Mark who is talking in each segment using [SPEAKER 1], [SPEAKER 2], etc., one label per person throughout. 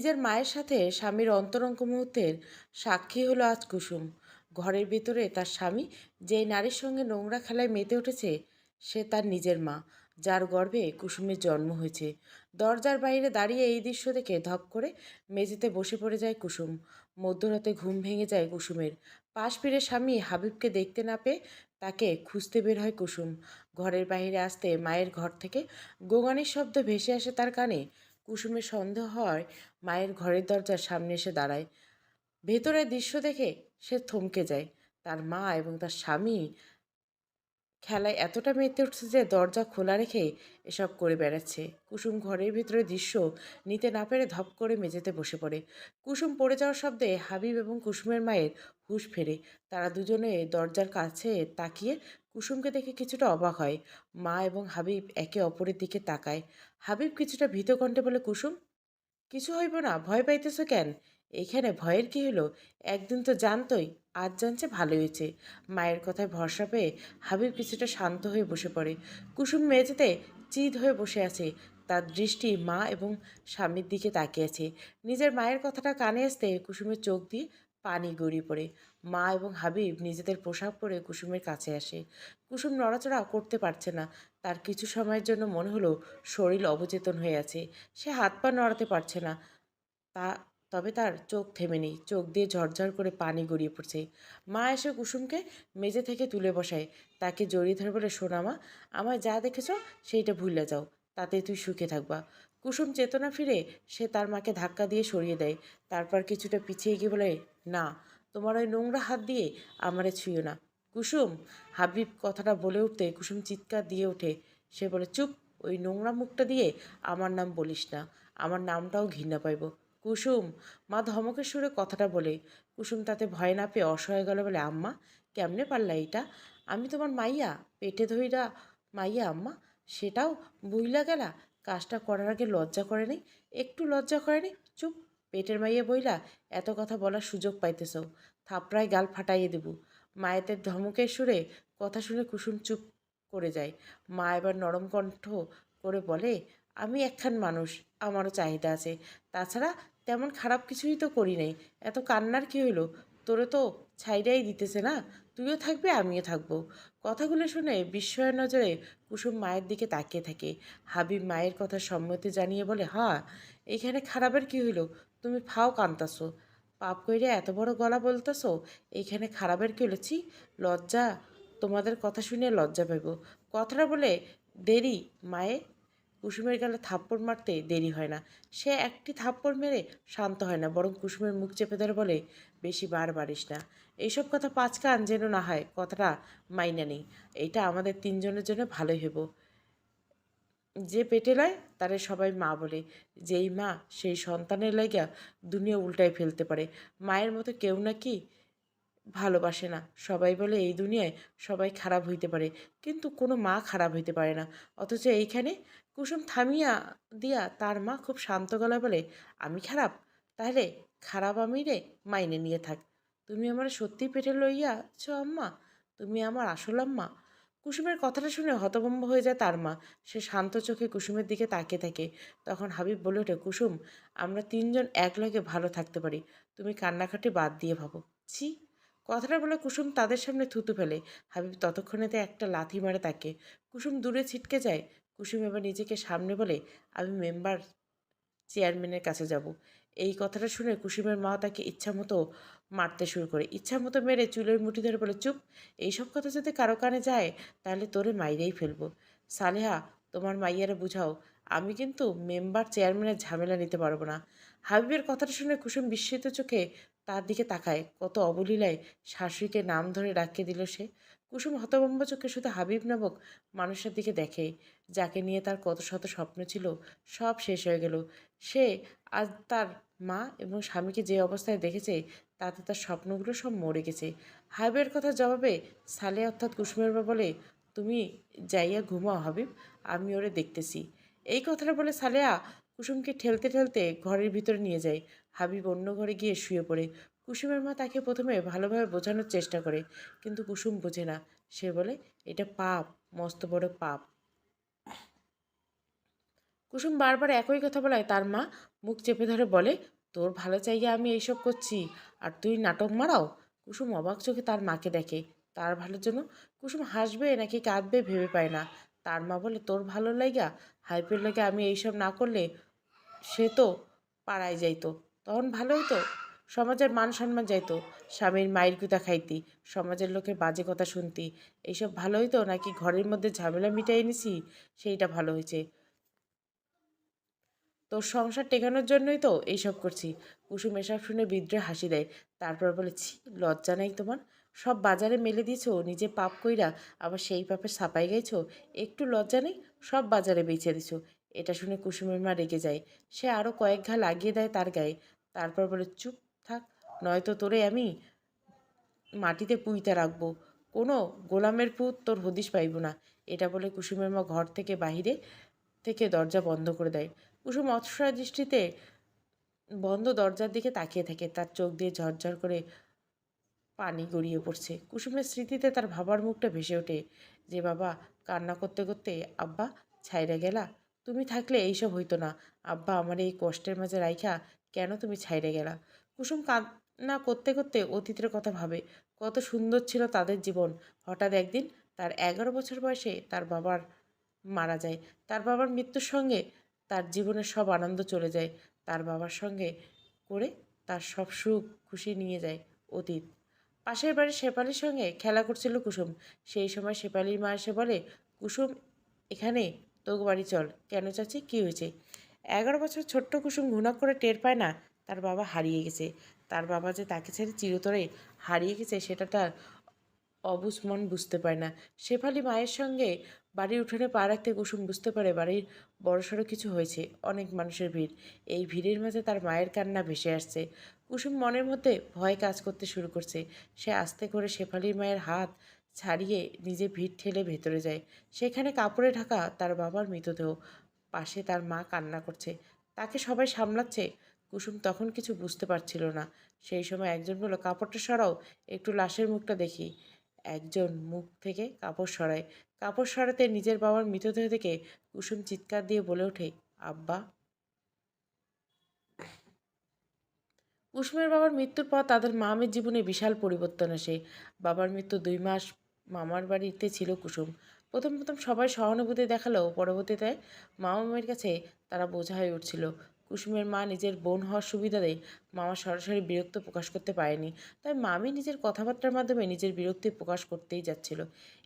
[SPEAKER 1] নিজের মায়ের সাথে স্বামীর অন্তরঙ্গ মুহূর্তের সাক্ষী হলো আজ কুসুম। ঘরের ভেতরে তার স্বামী যে নারীর সঙ্গে নোংরা খেলায় মেতে উঠেছে, সে তার নিজের মা, যার গর্ভে কুসুমের জন্ম হয়েছে। দরজার বাইরে দাঁড়িয়ে এই দৃশ্য দেখে ধপ করে মেঝেতে বসে পড়ে যায় কুসুম। মধ্যরাতে ঘুম ভেঙে যায় কুসুমের। পাশ ফিরে স্বামী হাবিবকে দেখতে না পেয়ে তাকে খুঁজতে বের হয় কুসুম। ঘরের বাইরে আসতে মায়ের ঘর থেকে গোঙানির শব্দ ভেসে আসে তার কানে। কুসুমের সন্দেহ হয় মায়ের ঘরের দরজার সামনে এসে দাঁড়ায়। ভেতরের দৃশ্য দেখে সে থমকে যায়। তার মা এবং তার স্বামী খেলায় এতটা মেতে উঠছে যে দরজা খোলা রেখে এসব করে বেড়াচ্ছে। কুসুম ঘরের ভিতরে দৃশ্য নিতে না পেরে ধপ করে মেঝেতে বসে পড়ে। কুসুম পড়ে যাওয়ার শব্দে হাবিব এবং কুসুমের মায়ের হুঁশ ফেরে। তারা দুজনে দরজার কাছে তাকিয়ে কুসুমকে দেখে কিছুটা অবাক হয়। মা এবং হাবিব একে অপরের দিকে তাকায়। হাবিব কিছুটা ভীত কণ্ঠে বলে, কুসুম, কিছু হইব না, ভয় পাইতেছ কেন? এইখানে ভয়ের কি হলো? একদিন তো জানতই, আজ জানছে ভালো হয়েছে। মায়ের কথায় ভরসা পেয়ে হাবিব কিছুটা শান্ত হয়ে বসে পড়ে। কুসুম মেঝেতে চিত হয়ে বসে আছে। তার দৃষ্টি মা এবং স্বামীর দিকে তাকিয়ে আছে। নিজের মায়ের কথাটা কানে আসতে কুসুমের চোখ দিয়ে পানি গড়িয়ে পড়ে। মা এবং হাবিব নিজেদের পোশাক পরে কুসুমের কাছে আসে। কুসুম নড়াচড়া করতে পারছে না। তার কিছু সময়ের জন্য মনে হলো শরীর অবচেতন হয়ে আছে। সে হাত পা নড়াতে পারছে না। তা তবে তার চোখ থেমে নেই। চোখ দিয়ে ঝরঝর করে পানি গড়িয়ে পড়ছে। মা এসে কুসুমকে মেঝে থেকে তুলে বসায়। তাকে জড়িয়ে ধরে বলে, সোনা মা, আমায় যা দেখেছ সেইটা ভুলে যাও, তাতে তুই সুখে থাকবা। কুসুম চেতনা ফিরে সে তার মাকে ধাক্কা দিয়ে সরিয়ে দেয়। তারপর কিছুটা পিছিয়ে গিয়ে বলে, না, তোমার ওই নোংরা হাত দিয়ে আমারে ছুঁয়ো না। কুসুম, হাবিব কথাটা বলে উঠতে কুসুম চিৎকার দিয়ে ওঠে। সে বলে, চুপ, ওই নোংরা মুখটা দিয়ে আমার নাম বলিস না, আমার নামটাও ঘৃণা পাইব। কুসুম, মা ধমকের সুরে কথাটা বলে। কুসুম তাতে ভয় না পেয়ে অসহায় গেল বলে, আম্মা, কেমনে পারলা এইটা? আমি তোমার মাইয়া, পেটে ধইরা মাইয়া আম্মা, সেটাও বইলা গেলা। কাজটা করার আগে লজ্জা করে নেই? একটু লজ্জা করে নেই? চুপ, পেটের মাইয়া বইলা এত কথা বলার সুযোগ পাইতেছ, থাপড়ায় গাল ফাটাইয়ে দেব। মায়েদের ধমকের সুরে কথা শুনে কুসুম চুপ করে যায়। মা এবার নরম কণ্ঠ করে বলে, আমি একখান মানুষ, আমারও চাহিদা আছে। তাছাড়া তেমন খারাপ কিছুই তো করি নাই। এত কান্নার কি হইল? তোরে তো ছাইড়াই দিতেছে না, তুইও থাকবি আমিও থাকবো। কথাগুলো শুনে বিস্ময়ের নজরে কুসুম মায়ের দিকে তাকিয়ে থাকে। হাবিব মায়ের কথা সম্মতি জানিয়ে বলে, হ্যাঁ, এইখানে খারাপের কি হইল? তুমি ফাও কান্তাছো, পাপ কইরে এত বড় গলা বলতেছো, এইখানে খারাপের কি হলেছি? লজ্জা, তোমাদের কথা শুনে লজ্জা পাইব। কথাটা বলে দেরি মায়ে কুসুমের গালে থাপ্পড় মারতে দেরি হয় না। সে একটি থাপ্পড় মেরে শান্ত হয় না, বরং কুসুমের মুখ চেপে ধরে বলে, বেশি বার বাড়িস না। এইসব কথা পাঁচ কান যেন না হয়, কথাটা মাইনা নেই। এইটা আমাদের তিনজনের জন্য ভালোই হইব। যে পেটে লয় তারে সবাই মা বলে। যেই মা সেই সন্তানের লাইগা দুনিয়া উল্টায় ফেলতে পারে। মায়ের মতো কেউ নাকি ভালোবাসে না। সবাই বলে এই দুনিয়ায় সবাই খারাপ হইতে পারে, কিন্তু কোনো মা খারাপ হইতে পারে না। অথচ এইখানে কুসুম থামিয়া দিয়া তার মা খুব শান্ত গলায় বলে, আমি খারাপ? তাহলে খারাপ আমি রে মাইনে নিয়ে থাক। তুমি আমার সত্যি পেটে লইয়াছ আম্মা? তুমি আমার আসল আম্মা? কুসুমের কথাটা শুনে হতভম্ব হয়ে যায় তার মা। সে শান্ত চোখে কুসুমের দিকে তাকিয়ে থাকে। তখন হাবিব বলে ওঠে, কুসুম, আমরা তিনজন একলগে ভালো থাকতে পারি, তুমি কান্নাকাটি বাদ দিয়ে ভাবো। ছি! কথাটা বলে কুসুম তাদের সামনে থুতু ফেলে। হাবিব ততক্ষণেতে একটা লাথি মারে তাকে। কুসুম দূরে ছিটকে যায়। কুসুম এবার নিজেকে সামনে বলে, আমি মেম্বার চেয়ারম্যানের কাছে যাব। এই কথাটা শুনে কুসুমের মা তাকে ইচ্ছামতো মারতে শুরু করে। ইচ্ছামতো মেরে চুলের মুঠি ধরে বলে, চুপ, এইসব কথা যদি কারো কানে যায় তাহলে তোরে মাইরেই ফেলবো। সালেহা, তোমার মাইয়ারে বুঝাও, আমি কিন্তু মেম্বার চেয়ারম্যানের ঝামেলা নিতে পারবো না। হাবিবের কথাটা শুনে কুসুম বিস্মিত চোখে তার দিকে তাকায়। কত অবলীলায় শাশুড়িকে নাম ধরে ডাকিয়ে দিল সে। কুসুম হতভম্ব চোখে শুধু হাবিব নামক মানুষের দিকে দেখে, যাকে নিয়ে তার কত শত স্বপ্ন ছিল, সব শেষ হয়ে গেল। সে আজ তার মা এবং স্বামীকে যে অবস্থায় দেখেছে, তাতে তার স্বপ্নগুলো সব মরে গেছে। হাবিবের কথা জবাবে সালে অর্থাৎ কুসুমের মা বলে, তুমি যাইয়া ঘুমাও হাবিব, আমি ওরে দেখতেছি। এই কথাটা বলে সালেয়া কুসুমকে ঠেলতে ঠেলতে ঘরের ভিতরে নিয়ে যায়। হাবিব অন্য ঘরে গিয়ে শুয়ে পড়ে। কুসুমের মা তাকে প্রথমে ভালোভাবে বোঝানোর চেষ্টা করে, কিন্তু কুসুম বোঝে না। সে বলে, এটা পাপ, মস্ত বড় পাপ। কুসুম বারবার একই কথা বলায় তার মা মুখ চেপে ধরে বলে, তোর ভালো চাইয়া আমি এইসব করছি আর তুই নাটক মারাও? কুসুম অবাক চোখে তার মাকে দেখে। তার ভালোর জন্য কুসুম হাসবে নাকি কাঁদবে ভেবে পায় না। তার মা বলে, তোর ভালো লাইগা হাইপের লাগে আমি এইসব না করলে সে তো পাড়ায় যাইতো, তখন ভালো হইতো, সমাজের মান সম্মান যাইতো, স্বামীর মায়ের কুতা খাইতি, সমাজের লোকের বাজে কথা শুনতি, এইসব ভালো হইতো নাকি ঘরের মধ্যে ঝামেলা মিটাই নিছি সেইটা ভালো হয়েছে? তোর সংসার টেকানোর জন্যই তো এইসব করছি। কুসুম এসব শুনে বিদ্রোহে হাসি দেয়। তারপর বলে, ছি, লজ্জা নাই তোমার? সব বাজারে মেলে দিয়েছো, নিজে পাপ কইরা আবার সেই পাপের সাপাই গাইছো। একটু লজ্জা নেই? সব বাজারে বেচে দিছো। এটা শুনে কুসুমের মা রেগে যায়। সে আরও কয়েক ঘা লাগিয়ে দেয় তার গায়ে। তারপর বলে, চুপ থাক, নয়তো তোরে আমি মাটিতে পুঁইতে রাখবো। কোনো গোলামের পুত তোর হদিস পাইব না। এটা বলে কুসুমের মা ঘর থেকে বাহিরে থেকে দরজা বন্ধ করে দেয়। কুসুম অসহায় দৃষ্টিতে বন্ধ দরজার দিকে তাকিয়ে থাকে। তার চোখ দিয়ে ঝরঝর করে পানি গড়িয়ে পড়ছে। কুসুমের স্মৃতিতে তার বাবার মুখটা ভেসে ওঠে। যে বাবা কান্না করতে করতে, আব্বা ছাইরা গেলা, তুমি থাকলে এইসব হইতো না। আব্বা আমার এই কষ্টের মাঝে রাইখা কেন তুমি ছাইরে গেলা? কুসুম কান্না করতে করতে অতীতের কথা ভাবে। কত সুন্দর ছিল তাদের জীবন। হঠাৎ একদিন তার 11 বছর বয়সে তার বাবার মারা যায়। তার বাবার মৃত্যুর সঙ্গে তার জীবনের সব আনন্দ চলে যায়। তার বাবার সঙ্গে করে তার সব সুখ খুশি নিয়ে যায় অতীত। পাশের বাড়ির শেফালির সঙ্গে খেলা করছিল কুসুম। সেই সময় শেফালির মা এসে বলে, কুসুম এখানে, তোকে বাড়ি চল। কেন চাচি, কী হয়েছে? 11 বছর ছোট্ট কুসুম ঘুণা করে টের পায় না তার বাবা হারিয়ে গেছে। তার বাবা যে তাকে ছেড়ে চিরতরে হারিয়ে গেছে সেটা তার অবুঝ মন বুঝতে পারে না। শেফালি মায়ের সঙ্গে বাড়ির উঠোনে পা রাখতে কুসুম বুঝতে পারে বাড়ির বড়সড় কিছু হয়েছে। অনেক মানুষের ভিড়। এই ভিড়ের মাঝে তার মায়ের কান্না ভেসে আসছে। কুসুম মনের মধ্যে ভয় কাজ করতে শুরু করছে। সে আস্তে করে শেফালির মায়ের হাত ছাড়িয়ে নিজে ভিড় ঠেলে ভেতরে যায়। সেখানে কাপড়ে ঢাকা তার বাবার মৃতদেহ। পাশে তার মা কান্না করছে। তাকে সবাই সামলাচ্ছে। কুসুম তখন কিছু বুঝতে পারছিল না। সেই সময় একজন বলল, কাপড়টা সরাও, একটু লাশের মুখটা দেখি। একজন মুখ থেকে কাপড় সরায়। কাপড় সরাতে নিজের বাবার মৃতদেহ থেকে কুসুম চিৎকার দিয়ে বলে ওঠে, আব্বা। কুসুমের বাবার মৃত্যুর পর তাদের মামের জীবনে বিশাল পরিবর্তন আসে। বাবার মৃত্যু 2 মাস মামার বাড়িতে ছিল কুসুম। প্রথম প্রথম সবাই সহানুভূতি দেখালেও পরবর্তীতে মামামের কাছে তারা বোঝা হয়ে উঠছিল। কুসুমের মা নিজের বোন হওয়ার সুবিধাতে মামা সরাসরি বিরক্ত প্রকাশ করতে পারেনি। তাই মামি নিজের কথাবার্তার মাধ্যমে নিজের বিরক্তি প্রকাশ করতেই যাচ্ছিল।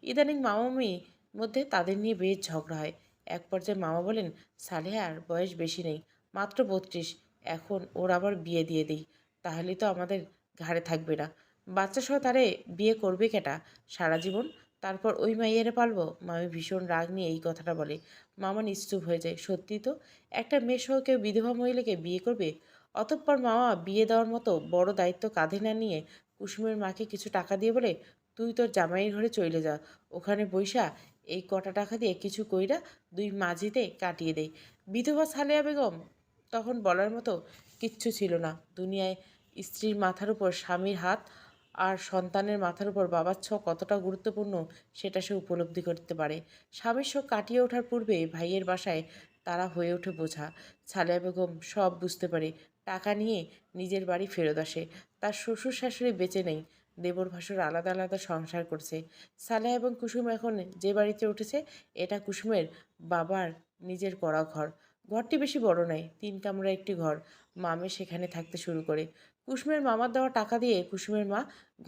[SPEAKER 1] ইদানিং মামামি মধ্যে তাদের নিয়ে বেশ ঝগড়া হয়। এক পর্যায়ে মামা বলেন, সালেহার বয়স বেশি নেই, মাত্র 32, এখন ওর আবার বিয়ে দিয়ে দিই, তাহলে তো আমাদের ঘাড়ে থাকবে না। বাচ্চা সহ তারে বিয়ে করবে কেটা সারা জীবন? তারপর ওই মাইয়ারে পালবো? মামি ভীষণ রাগ নিয়ে এই কথাটা বলে। মামা নিশ্চুপ হয়ে যায়। সত্যি তো, একটা মেয়ে সহ কেউ বিধবা মহিলাকে বিয়ে করবে? অতঃপর মামা বিয়ে দেওয়ার মতো বড় দায়িত্ব কাঁধে না নিয়ে কুসুমের মাকে কিছু টাকা দিয়ে বলে, তুই তোর জামাইয়ের ঘরে চলে যা, ওখানে বইসা এই কটা টাকা দিয়ে কিছু কইরা 2 মাঝিতে কাটিয়ে দেয়। বিধবা সালেয়া বেগম তখন বলার মতো কিচ্ছু ছিল না দুনিয়ায়। স্ত্রীর মাথার উপর স্বামীর হাত আর সন্তানের মাথার উপর বাবার ছোঁয়া কতটা গুরুত্বপূর্ণ সেটা সে উপলব্ধি করতে পারে। স্বামীর শোক কাটিয়ে ওঠার পূর্বে ভাইয়ের বাসায় তারা হয়ে ওঠে বোঝা। সালেয়া বেগম সব বুঝতে পারে। টাকা নিয়ে নিজের বাড়ি ফেরত আসে। তার শ্বশুর শাশুড়ি বেঁচে নেই। দেবর ভাসুর আলাদা আলাদা সংসার করছে। সালেহা এবং কুসুম এখন যে বাড়িতে উঠেছে এটা কুসুমের বাবার নিজের করা ঘর। ঘরটি বেশি বড় নয়, 3 কামরা একটি ঘর। মামে সেখানে থাকতে শুরু করে। কুসুমের মামার দেওয়া টাকা দিয়ে কুসুমের মা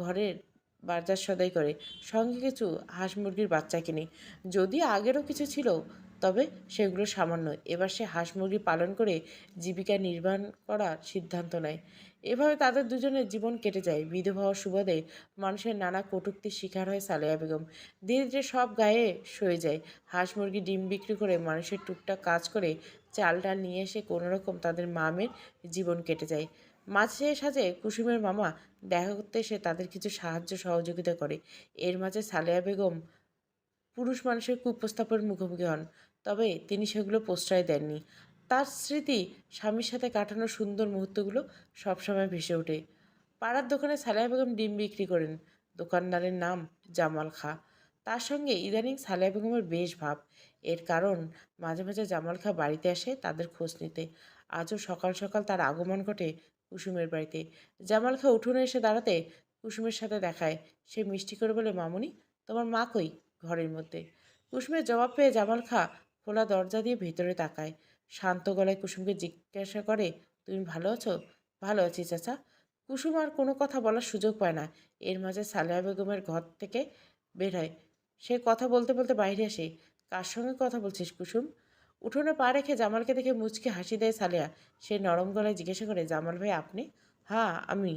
[SPEAKER 1] ঘরের বাজার সদাই করে, সঙ্গে কিছু হাঁস মুরগির বাচ্চা কিনে। যদিও আগেরও কিছু ছিল, তবে সেগুলো সামান্য। এবার সে হাঁস মুরগি পালন করে জীবিকা নির্বাহ করার সিদ্ধান্ত নেয়। এভাবে তাদের দুজনের জীবন কেটে যায়। বিধবা হওয়ার সুবাদে মানুষের নানা কটূক্তির শিকার হয় সালেহা বেগম। ধীরে ধীরে সব গায়ে সয়ে যায়। হাঁস মুরগি ডিম বিক্রি করে মানুষের টুকটাক কাজ করে চাল ডাল নিয়ে এসে কোনোরকম তাদের মামের জীবন কেটে যায়। মাঝে সাঝে কুসুমের মামা দেখা করতে এসে তাদের কিছু সাহায্য সহযোগিতা করে। এর মাঝে সালেহা বেগম পুরুষ মানুষের কুপ্রস্তাবের মুখোমুখি হন, তবে তিনি সেগুলো প্রশ্রয় দেননি। তার স্মৃতি, স্বামীর সাথে কাটানো সুন্দর মুহূর্তগুলো সবসময় ভেসে ওঠে। পাড়ার দোকানে সালেহা বেগম ডিম বিক্রি করেন। দোকানদারের নাম জামাল খাঁ। তার সঙ্গে ইদানিং সালেহা বেগমের বেশ ভাব। এর কারণ মাঝে মাঝে জামাল খাঁ বাড়িতে আসে তাদের খোঁজ নিতে। আজও সকাল সকাল তার আগমন ঘটে কুসুমের বাড়িতে। জামাল খা উঠোনে এসে দাঁড়াতে কুসুমের সাথে দেখায়। সে মিষ্টি করে বলে, মামুনি, তোমার মা কই? ঘরের মধ্যে। কুসুমের জবাব পেয়ে জামাল খা খোলা দরজা দিয়ে ভেতরে তাকায়। শান্ত গলায় কুসুমকে জিজ্ঞাসা করে, তুমি ভালো আছো? ভালো আছি চাচা। কুসুম আর কোনো কথা বলার সুযোগ পায় না। এর মাঝে সালেহা বেগমের ঘর থেকে বের হয়। সে কথা বলতে বলতে বাইরে আসে। কার সঙ্গে কথা বলছিস কুসুম? উঠোনে পা রেখে জামালকে দেখে মুচকে হাসি দেয় সালেহা। সে নরম গলায় জিজ্ঞাসা করে, জামাল ভাই আপনি? হ্যাঁ আমি।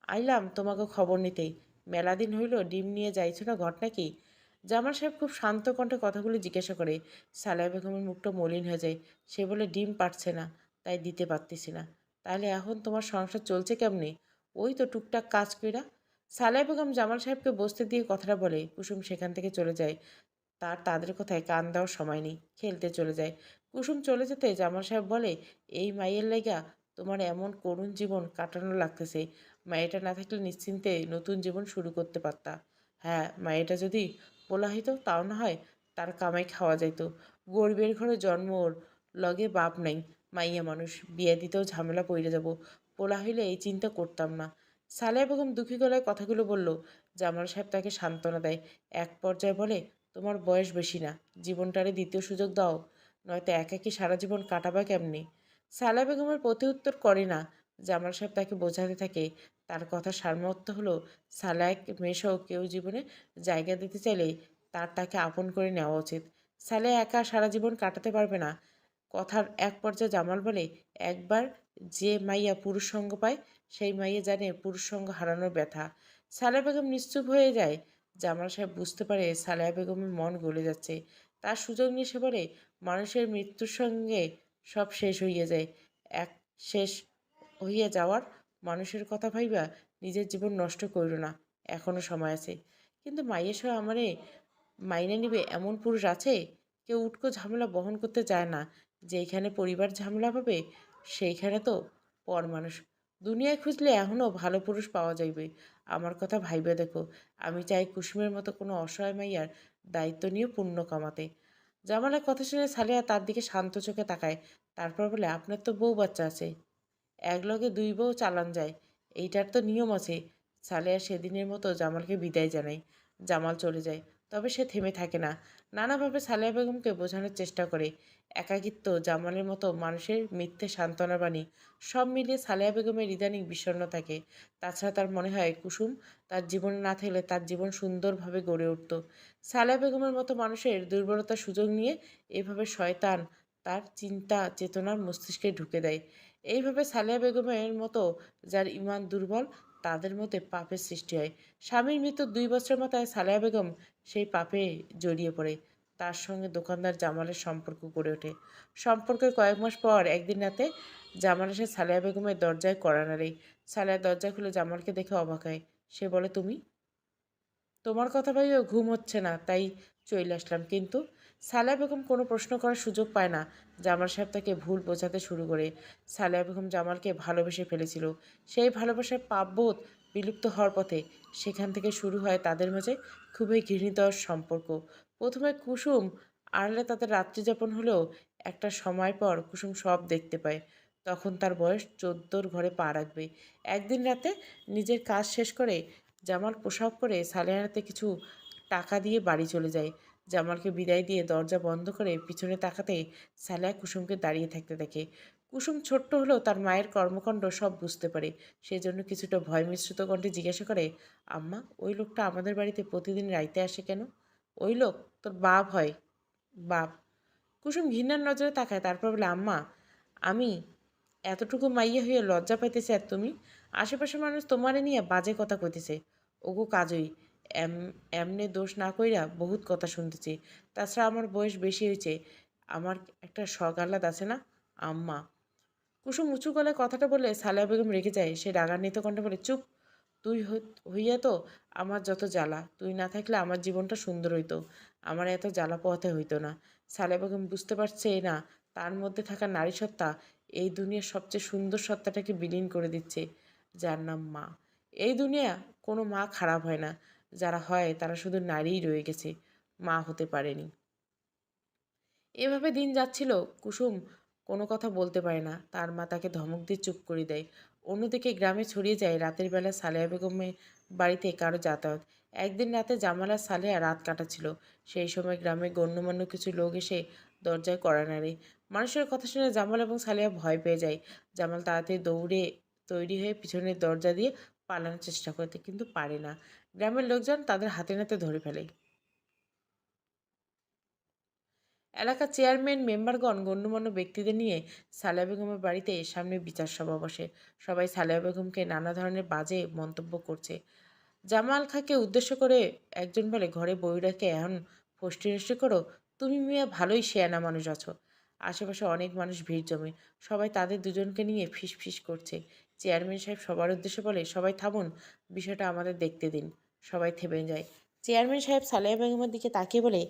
[SPEAKER 1] আইলাম তোমাকে খবর নিতেই। মেলা দিন হইল ডিম নিয়ে যাইছো না, ঘটনা কি? জামাল সাহেব খুব শান্ত কণ্ঠে কথাগুলি জিজ্ঞাসা করে। সালেহা বেগমের মুখটা মলিন হয়ে যায়। সে বলে, ডিম পারছে না, তাই দিতে পারতেছি না। তাহলে এখন তোমার সংসার চলছে কেমনে? ওই তো টুকটাক কাজ কইরা। সালেহা বেগম জামাল সাহেবকে বসতে দিয়ে কথাটা বলে কুসুম সেখান থেকে চলে যায়। তাদের কথায় কান দেওয়ার সময় নেই, খেলতে চলে যায়। কুসুম চলে যেতে জামাল সাহেব বলে, এই মাইয়ের লাইগা তোমার এমন করুণ জীবন কাটানো লাগতেছে। মায়েটা না থাকলে নিশ্চিন্তে নতুন জীবন শুরু করতে পারতা। হ্যাঁ, মায়েটা যদি পোলা হইতো তাও না হয় তার কামাই খাওয়া যাইত। গরিবের ঘরে জন্ম ওর, লগে বাপ নাই, মাইয়া মানুষ, বিয়ে দিতেও ঝামেলা পড়ে যাব। পোলা হইলে এই চিন্তা করতাম না। সালেহা বেগম দুঃখী গলায় কথাগুলো বলল। জামাল সাহেব তাকে সান্ত্বনা দেয়। এক পর্যায়ে বলে, তোমার বয়স বেশি না, জীবনটারে দ্বিতীয় সুযোগ দাও, নয়তো একাকী সারা জীবন কাটাবা কেমনি? সালেহা বেগমের প্রতি উত্তর করে না। জামাল সাহেব তাকে বোঝাতে থাকে, তার কথা সারমর্থ হলো, সালেহ মেয়েসহ কেউ জীবনে জায়গা দিতে চাইলে তাকে আপন করে নেওয়া উচিত। সালেহ একা সারা জীবন কাটাতে পারবে না। কথার এক পর্যায়ে জামাল বলে, একবার যে মাইয়া পুরুষ সঙ্গ পায় সেই মাইয়া জানে পুরুষ সঙ্গ হারানোর ব্যথা। সালেহা বেগম নিশ্চুপ হয়ে যায়। জামাল সাহেব বুঝতে পারে সালেহা বেগমের মন গলে যাচ্ছে। তার সুযোগ নিয়ে সে বলে, মানুষের মৃত্যুর সঙ্গে সব শেষ হইয়া যায়। এক শেষ হইয়া যাওয়ার মানুষের কথা ভাইবা নিজের জীবন নষ্ট করিল না, এখনো সময় আছে। কিন্তু মাইয়া সহ আমারে মাইনে নিবে এমন পুরুষ আছে? কেউ উটকো ঝামেলা বহন করতে চায় না। যেইখানে পরিবার ঝামেলা পাবে সেইখানে তো পর মানুষ। দুনিয়ায় খুঁজলে এখনও ভালো পুরুষ পাওয়া যাইবে। আমার কথা ভাইবে দেখো। আমি চাই কুসুমের মতো কোনো অসহায় মাইয়ার দায়িত্ব নিয়ে পুণ্য কামাতে। জামালের কথা শুনে সালেহা তার দিকে শান্ত চোখে তাকায়। তারপর বলে, আপনার তো বউ বাচ্চা আছে, একলগে দুই বউ চালান যায়, এইটার তো নিয়ম আছে। সালেহা সেদিনের মতো জামালকে বিদায় জানায়। জামাল চলে যায়। তবে সে থেমে থাকে না। নানাভাবে সালেহা বেগমকে বোঝানোর চেষ্টা করে। একাকিত্ব, জামালের মতো মানুষের মিথ্যে সান্ত্বনা বাণী, সব মিলিয়ে সালেহা বেগমের ইদানিং বিষণ্ণ থাকে। তাছাড়া তার মনে হয় কুসুম তার জীবনে না থাকলে তার জীবন সুন্দরভাবে গড়ে উঠত। সালেহা বেগমের মতো মানুষের দুর্বলতার সুযোগ নিয়ে এভাবে শয়তান তার চিন্তা চেতনার মস্তিষ্কে ঢুকে দেয়। এইভাবে সালেহা বেগমের মতো যার ইমান দুর্বল, তাদের মধ্যে পাপের সৃষ্টি হয়। স্বামীর মৃত্যুর 2 বছর মাথায় সালেহা বেগম সেই পাপে জড়িয়ে পড়ে। তার সঙ্গে দোকানদার জামালের সম্পর্ক গড়ে ওঠে। সম্পর্কের কয়েক মাস পর একদিন রাতে জামাল এসে সালেহা বেগমের দরজায় কড়া নাড়ে। সালেহা দরজা খুলে জামালকে দেখে অবাক হয়। সে বলে, তুমি? তোমার কথা ভাইও ঘুম হচ্ছে না, তাই চলে আসলাম। কিন্তু সালেহা বেগম কোনো প্রশ্ন করার সুযোগ পায় না। জামাল সাহেব তাকে ভুল বোঝাতে শুরু করে। সালেহা বেগম জামালকে ভালোবেসে ফেলেছিল। সেই ভালোবাসার পাপবোধ বিলুপ্ত হওয়ার পথে। সেখান থেকে শুরু হয় তাদের মাঝে খুবই ঘৃণিত সম্পর্ক। প্রথমে কুসুম আড়ালে তাদের রাত্রিযাপন হলেও একটা সময় পর কুসুম সব দেখতে পায়। তখন তার বয়স 14-র ঘরে পা রাখবে। একদিন রাতে নিজের কাজ শেষ করে জামাল পোশাক পরে সালেহার হাতে কিছু টাকা দিয়ে বাড়ি চলে যায়। জামালকে বিদায় দিয়ে দরজা বন্ধ করে পিছনে তাকাতে সালেহা কুসুমকে দাঁড়িয়ে থাকতে দেখে। কুসুম ছোট্ট হলেও তার মায়ের কর্মকাণ্ড সব বুঝতে পারে। সেজন্য কিছুটা ভয় মিশ্রিত কণ্ঠে জিজ্ঞাসা করে, আম্মা, ওই লোকটা আমাদের বাড়িতে প্রতিদিন রাইতে আসে কেন? ওই লোক তোর বাপ হয়। বাপ? কুসুম ঘৃণার নজরে তাকায়। তারপর বলে, আম্মা, আমি এতটুকু মাইয়া হইয়া লজ্জা পাইতেছে আর তুমি? আশেপাশের মানুষ তোমারে নিয়ে বাজে কথা কইতেছে। ওগো কাজই এম এমনে দোষ না কইরা বহুত কথা শুনতেছি। তাছাড়া আমার বয়স বেশি হয়েছে, আমার একটা শখ আহ্লাদ আছে না? আম্মা। কুসুম উঁচু গলায় কথাটা বলে সালেহা বেগম রেগে যায়। সে রাগান্বিত কণ্ঠে বলে, চুপ! তুই হইয়া তো আমার যত জ্বালা। তুই না থাকলে আমার জীবনটা সুন্দর হইতো। আমার এত জ্বালা পোহাতে হইতো না। সালেহা বেগম বুঝতে পারছে না তার মধ্যে থাকা নারী সত্তা এই দুনিয়ার সবচেয়ে সুন্দর সত্তাটাকে বিলীন করে দিচ্ছে, যার নাম মা। এই দুনিয়া কোনো মা খারাপ হয় না। যারা হয় তারা শুধু নারীই রয়ে গেছে, মা হতে পারেনি। এভাবে দিন যাচ্ছিল। কুসুম কোনো কথা বলতে পারে না। তার মা তাকে ধমক দিয়ে চুপ করে দেয়। অন্যদিকে গ্রামে ছড়িয়ে যায় রাতের বেলা সালেহা বেগমের বাড়িতে কারো যাতায়াত। একদিন রাতে জামাল আর সালেহা রাত কাটাচ্ছিল। সেই সময় গ্রামে গণ্যমান্য কিছু লোক এসে দরজায় কড়া নাড়ে। মানুষের কথা শুনে জামাল এবং সালেহা ভয় পেয়ে যায়। জামাল তাড়াতাড়ি দৌড়ে তৈরি হয়ে পিছনের দরজা দিয়ে পালানোর চেষ্টা করতে, কিন্তু পারে না। গ্রামের লোকজন তাদের হাতে নাতে ধরে ফেলে। এলাকার চেয়ারম্যান মেম্বারগণ গণ্যমান্য ব্যক্তিদের নিয়ে সালেহা বেগমের বাড়িতে সামনে বিচার সভা বসে। সবাই সালেহা বেগমকে নানা ধরনের বাজে মন্তব্য করছে। জামাল খাঁকে উদ্দেশ্য করে একজন বলে, ঘরে বউ রেখে এখন ফষ্টি নষ্টি করো? তুমি মিয়া ভালোই শেয়ানা মানুষ আছো। আশেপাশে অনেক মানুষ ভিড় জমে। সবাই তাদের দুজনকে নিয়ে ফিস ফিস করছে। চেয়ারম্যান সাহেব সবার উদ্দেশ্যে বলে, সবাই থামুন, বিষয়টা আমাদের দেখতে দিন। সবাই থেমে যায়। চেয়ারম্যান সাহেব সালেহা বেগমের দিকে তাকিয়ে বলে,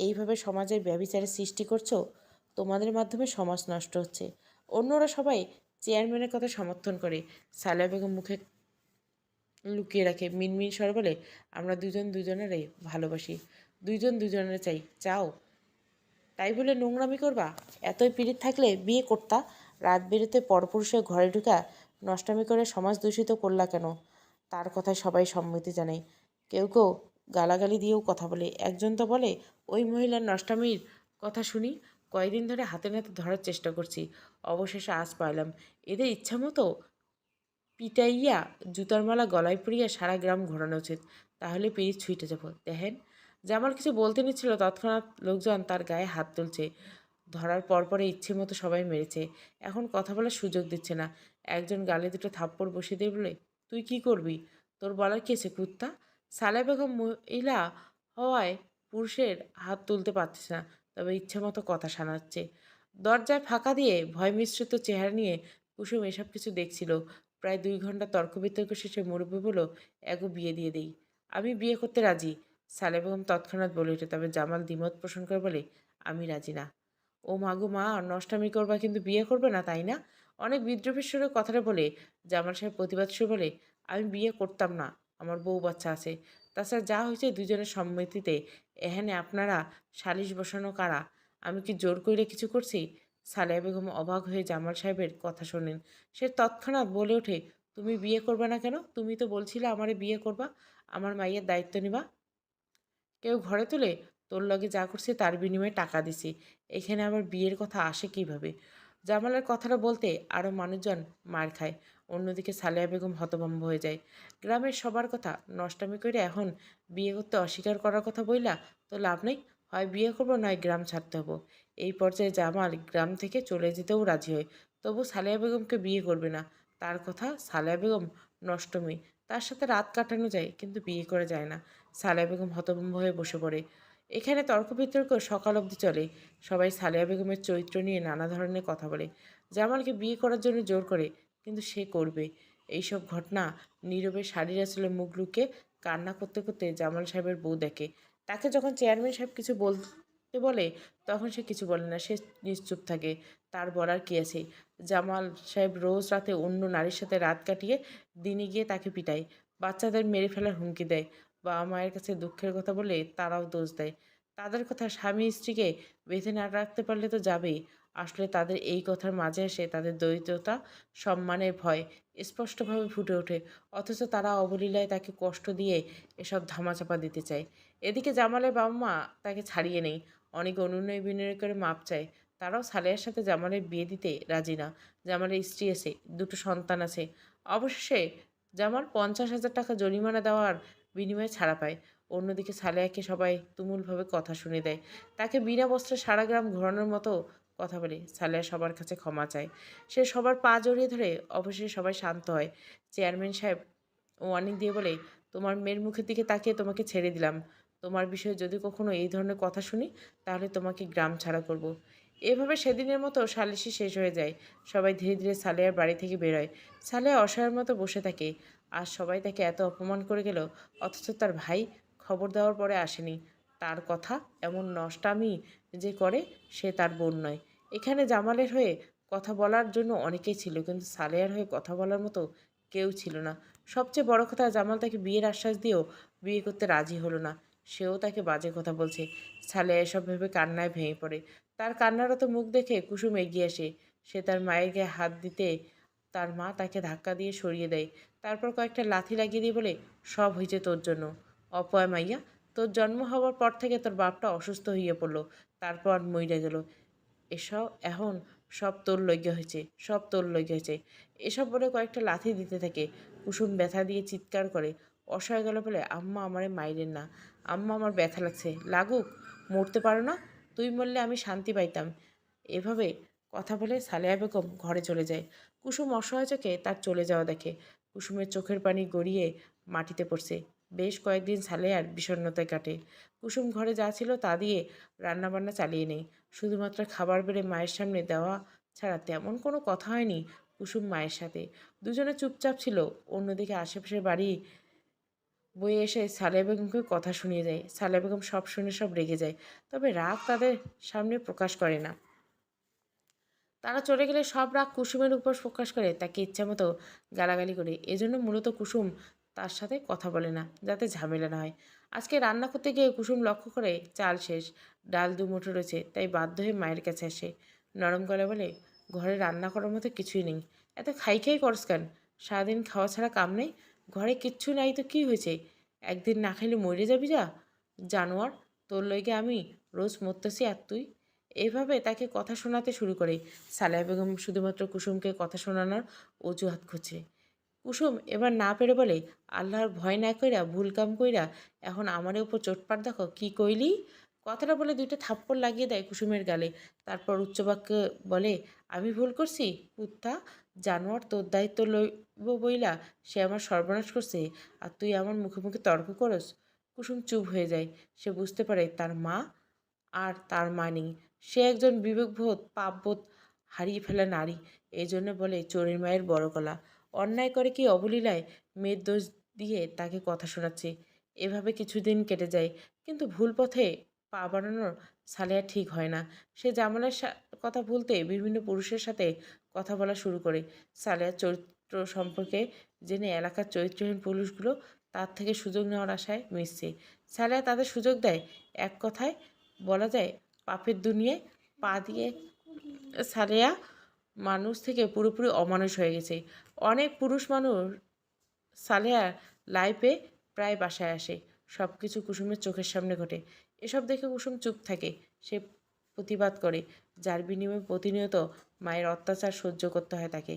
[SPEAKER 1] এইভাবে সমাজের ব্যভিচারের সৃষ্টি করছো? তোমাদের মাধ্যমে সমাজ নষ্ট হচ্ছে। অন্যরা সবাই চেয়ারম্যানের কথা সমর্থন করে। সালেহা বেগম মুখে লুকিয়ে রাখে, মিনমিন স্বর বলে, আমরা দুজন দুজনেরই ভালোবাসি, দুইজন দুজনের চাই। চাও তাই বলে নোংরামি করবা? এতই পীড়িত থাকলে বিয়ে করতা। রাত বেরোতে পরপুরুষের ঘরে ঢুকা নষ্টামি করে সমাজ দূষিত করলা কেন? তার কথায় সবাই সম্মতি জানায়। কেউ কেউ গালাগালি দিয়েও কথা বলে। একজন তো বলে, ওই মহিলার নষ্টামির কথা শুনি কয়দিন ধরে হাতে নাতে ধরার চেষ্টা করছি, অবশেষে আজ পাইলাম। এদের ইচ্ছা মতো পিটাইয়া জুতার মালা গলায় পরিয়া সারা গ্রাম ঘোরানো উচিত, তাহলে পিরিচ ছুঁইটে যাব। দেখেন, জামাল কিছু বলতে নিচ্ছিল, তৎক্ষণাৎ লোকজন তার গায়ে হাত তুলছে। ধরার পরপরে ইচ্ছে মতো সবাই মেরেছে। এখন কথা বলার সুযোগ দিচ্ছে না। একজন গালে দুটো থাপ্পড় বসিয়ে দিয়ে বলে, তুই কি করবি? তোর বলার কি আছে কুত্তা? সালেহা বেগম মহিলা হওয়ায় পুরুষের হাত তুলতে পারছে না, তবে ইচ্ছে মতো কথা শোনাচ্ছে। দরজায় ফাঁকা দিয়ে ভয় মিশ্রিত চেহারা নিয়ে কুসুম এসব কিছু দেখছিল। প্রায় 2 ঘন্টা তর্ক বিতর্ক শেষে মুরব্বী বলল, এগো বিয়ে দিয়ে দেই। আমি বিয়ে করতে রাজি। সালেহা বেগম তৎক্ষণাৎ বলে ওঠে। তবে জামাল দ্বিমত পোষণ করে বলে, আমি রাজি না। ও মাগো মা, নষ্টামি করবা কিন্তু বিয়ে করবে না, তাই না? অনেক বিদ্রোহের সুরে কথাটা বলে জামাল সাহেব প্রতিবাদ সুরে বলে, আমি বিয়ে করতাম না, আমার বউ বাচ্চা আছে। তাছাড়া যা হয়েছে দুজনের সম্মতিতে। এখানে আপনারা সালিশ বসানো কারা? আমি কি জোর করে কিছু করছি? সালেহা বেগম অবাক হয়ে জামাল সাহেবের কথা শোনেন। সে তৎক্ষণাৎ বলে ওঠে, তুমি বিয়ে করবে না কেন? তুমি তো বলছিলে আমারে বিয়ে করবা, আমার মাইয়ের দায়িত্ব নিবা। কেউ ঘরে তুলে, তোর লগে যা করছে তার বিনিময়ে টাকা দিছি, এখানে আবার বিয়ের কথা আসে কিভাবে? জামালের কথাটা বলতে আরও মানুষজন মার খায়। অন্যদিকে সালেহা বেগম হতভম্ব হয়ে যায়। গ্রামের সবার কথা নষ্টামি করে এখন বিয়ে করতে অস্বীকার করার কথা বইলা তো লাভ নেই। হয় বিয়ে করবো, নয় গ্রাম ছাড়তে হবো। এই পর্যায়ে জামাল গ্রাম থেকে চলে যেতেও রাজি হয়। তবু সালেহা বেগমকে বিয়ে করবে না। তার কথা, সালেহা বেগম নষ্ট মেয়ে, তার সাথে রাত কাটানো যায় কিন্তু বিয়ে করা যায় না। সালেহা বেগম হতভম্ব হয়ে বসে পড়ে। এখানে তর্ক বিতর্ক সকাল অবধি চলে। সবাই সালেহা বেগমের চরিত্র নিয়ে নানা ধরনের কথা বলে। জামালকে বিয়ে করার জন্য জোর করে, কিন্তু সে করবে। এইসব ঘটনা নীরবে শাড়ির আঁচলে মুখ লুকিয়ে কান্না করতে করতে জামাল সাহেবের বউ দেখে। তাকে যখন চেয়ারম্যান সাহেব কিছু বলতে বলে, তখন সে কিছু বলে না, সে নিশ্চুপ থাকে। তার বলার কি আছে? জামাল সাহেব রোজ রাতে অন্য নারীর সাথে রাত কাটিয়ে দিনে গিয়ে তাকে পিটায়, বাচ্চাদের মেরে ফেলার হুমকি দেয়। বাবা মায়ের কাছে দুঃখের কথা বলে তারাও দোষ দেয়। তাদের কথা স্বামী স্ত্রীকে বেঁধে না রাখতে পারলে তো যাবেই। আসলে তাদের এই কথার মাঝে এসে তাদের দরিদ্রতা, সম্মানের ভয় স্পষ্টভাবে ফুটে ওঠে। অথচ তারা অবলীলায় তাকে কষ্ট দিয়ে এসব ধামাচাপা দিতে চায়। এদিকে জামালের বাবা মা তাকে ছাড়িয়ে নেই। অনেক অনুনয় বিনয় করে মাপ চায়। তারাও সালেহার সাথে জামালের বিয়ে দিতে রাজি না। জামালের স্ত্রী আছে, দুটো সন্তান আছে। অবশেষে জামাল 50,000 টাকা জরিমানা দেওয়ার বিনিময়ে ছাড়া পায়। অন্যদিকে সালেহাকে সবাই তুমুলভাবে কথা শুনে দেয়। তাকে বিনা বস্ত্রে সারা গ্রাম ঘোরানোর মতো কথা বলে। সালেহা সবার কাছে ক্ষমা চায়। সে সবার পা জড়িয়ে ধরে। অবশেষে সবাই শান্ত হয়। চেয়ারম্যান সাহেব ওয়ার্নিং দিয়ে বলে, তোমার মেয়ের মুখের দিকে তাকিয়ে তোমাকে ছেড়ে দিলাম। তোমার বিষয়ে যদি কখনো এই ধরনের কথা শুনি, তাহলে তোমাকে গ্রাম ছাড়া করব। এভাবে সেদিনের মতো সালিশি শেষ হয়ে যায়। সবাই ধীরে ধীরে সালেহার বাড়ি থেকে বেরোয়। সালেহা অসহায়ের মতো বসে থাকে। আর সবাই তাকে এত অপমান করে গেল, অথচ তার ভাই খবর দেওয়ার পরে আসেনি। তার কথা এমন নষ্টামি যে করে, সে তার বোন নয়। এখানে জামালের হয়ে কথা বলার জন্য অনেকেই ছিল, কিন্তু সালেহার হয়ে কথা বলার মতো কেউ ছিল না। সবচেয়ে বড় কথা, জামাল তাকে বিয়ের আশ্বাস দিয়েও বিয়ে করতে রাজি হলো না। সেও তাকে বাজে কথা বলছে। সালেহা এসব ভেবে কান্নায় ভেঙে পড়ে। তার কান্নারত মুখ দেখে কুসুম এগিয়ে আসে। সে তার মায়ের গায়ে হাত দিতে তার মা তাকে ধাক্কা দিয়ে সরিয়ে দেয়। তারপর কয়েকটা লাথি লাগিয়ে দিয়ে বলে, সব হয়েছে তোর জন্য। অপয়া মাইয়া, তোর জন্ম হওয়ার পর থেকে তোর বাপটা অসুস্থ হইয়া পড়লো, তারপর মইরা গেল। এসব এখন সব তোর লইগা হয়েছে, সব তোর লইগা হয়েছে। এসব বলে কয়েকটা লাথি দিতে থাকে। কুসুম ব্যথা দিয়ে চিৎকার করে। অসহায় গেল বলে, আম্মা আমারে মাইরেন না, আম্মা আমার ব্যথা লাগছে। লাগুক, মরতে পারো না? তুই মরলে আমি শান্তি পাইতাম। এভাবে কথা বলে সালেহা বেগম ঘরে চলে যায়। কুসুম অসহায় চোখে তার চলে যাওয়া দেখে। কুসুমের চোখের পানি গড়িয়ে মাটিতে পড়ছে। বেশ কয়েকদিন সালেহার বিষণ্ণতায় কাটে। কুসুম ঘরে যা ছিল তা দিয়ে রান্নাবান্না চালিয়ে নেয়। শুধুমাত্র খাবার বেড়ে মায়ের সামনে দেওয়া ছাড়া তেমন কোনো কথা হয়নি কুসুম মায়ের সাথে। দুজনে চুপচাপ ছিল। অন্যদিকে আশেপাশের বাড়ি বয়ে এসে সালেহা বেগমকে কথা শুনিয়ে যায়। সালেহা বেগম সব শুনে সব রেগে যায়, তবে রাগ তাদের সামনে প্রকাশ করে না। তারা চলে গেলে সব রাগ কুসুমের উপর প্রকাশ করে, তাকে ইচ্ছামতো গালাগালি করে। এজন্য মূলত কুসুম তার সাথে কথা বলে না, যাতে ঝামেলা না হয়। আজকে রান্না করতে গিয়ে কুসুম লক্ষ্য করে চাল শেষ, ডাল দুমুঠো রয়েছে, তাই বাধ্য হয়ে মায়ের কাছে আসে। নরম গলায় বলে, ঘরে রান্না করার মতো কিছুই নেই, এত খাই খাই করস কেন? সারাদিন খাওয়া ছাড়া কাম নেই? ঘরে কিচ্ছু নাই তো কী হয়েছে? একদিন না খাইলে মরে যাবি যা জানোয়ার। তোর লইগে আমি রোজ মরতেছি আর তুই। এইভাবে তাকে কথা শোনাতে শুরু করে। সালেহা বেগম শুধুমাত্র কুসুমকে কথা শোনানোর অজুহাত খুঁজছে। কুসুম এবার না পেরে বলে, আল্লাহর ভয় না কইরা ভুল কাম কইরা এখন আমাদের উপর চোটপাট দেখো কি কইলি। কথাটা বলে দুইটা থাপ্পড় লাগিয়ে দেয় কুসুমের গালে। তারপর উচ্চবাক্যে বলে, আমি ভুল করছি? কুত্তা, জানোয়ার, তোর দায়িত্ব লইব বইলা সে আমার সর্বনাশ করছে, আর তুই আমার মুখে মুখে তর্ক করস। কুসুম চুপ হয়ে যায়। সে বুঝতে পারে তার মা আর তার মা নেই। সে একজন বিবেকবোধ পাপবোধ হারিয়ে ফেলা নারী। এই জন্য বলে, চোরের মায়ের বড় গলা। অন্যায় করে কি অবলীলায় মেয়ের দোষ দিয়ে তাকে কথা শোনাচ্ছে। এভাবে কিছুদিন কেটে যায়, কিন্তু ভুল পথে পা বাড়ানোর সালেহা ঠিক হয় না। সে জামালের কথা ভুলতে বিভিন্ন পুরুষের সাথে কথা বলা শুরু করে। সালেহার চরিত্র সম্পর্কে জেনে এলাকার চরিত্রহীন পুরুষগুলো তার থেকে সুযোগ নেওয়ার আশায় মিশছে। সালেহা তাদের সুযোগ দেয়। এক কথায় বলা যায়, পাপের দুনিয়ায় পা দিয়ে সালেহা মানুষ থেকে পুরোপুরি অমানুষ হয়ে গেছে। অনেক পুরুষ মানুষ সালেহার লাইফে প্রায় বাসায় আসে। সব কিছু কুসুমের চোখের সামনে ঘটে। এসব দেখে কুসুম চুপ থাকে। সে প্রতিবাদ করে, যার বিনিময়ে প্রতিনিয়ত মায়ের অত্যাচার সহ্য করতে হয় তাকে।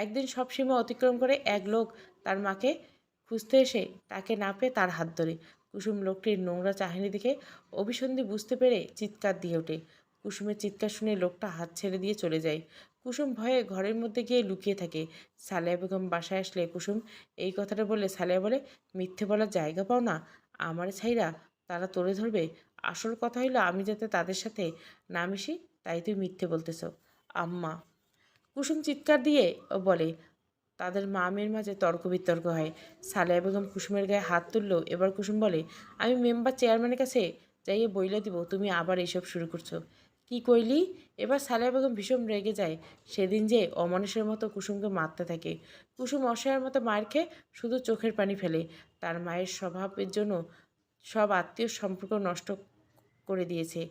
[SPEAKER 1] একদিন সব সীমা অতিক্রম করে এক লোক তার মাকে খুঁজতে এসে তাকে না পেয়ে তার হাত ধরে। কুসুম লোকটির নোংরা চাহনি দেখে অভিসন্ধি বুঝতে পেরে চিৎকার দিয়ে ওঠে। কুসুমের চিৎকার শুনে লোকটা হাত ছেড়ে দিয়ে চলে যায়। কুসুম ভয়ে ঘরের মধ্যে গিয়ে লুকিয়ে থাকে। সালেহা বেগম বাসায় আসলে কুসুম এই কথাটা বললে সালেহা বলে, মিথ্যে বলার জায়গা পাও না? আমার ছাইরা তারা তোরে ধরবে? আসল কথা হইলো আমি যাতে তাদের সাথে না মিশি, তাই তুই মিথ্যে বলতেছ। আম্মা, কুসুম চিৎকার দিয়ে বলে। তাদের মা মেয়ের মাঝে তর্ক বিতর্ক হয়। সালেহা বেগম কুসুমের গায়ে হাত তুললো। এবার কুসুম বলে, আমি মেম্বার চেয়ারম্যানের কাছে যাইয়ে বইলে দিব তুমি আবার এইসব শুরু করছো। কি কইলি? এবার সালেহা বেগম ভীষণ রেগে যায়। সেদিন যে অমানুষের মতো কুসুমকে মারতে থাকে। কুসুম অসহায়ের মতো মায়ের খেয়ে শুধু চোখের পানি ফেলে। তার মায়ের স্বভাবের জন্য সব আত্মীয় সম্পর্ক নষ্ট করে দিয়েছে।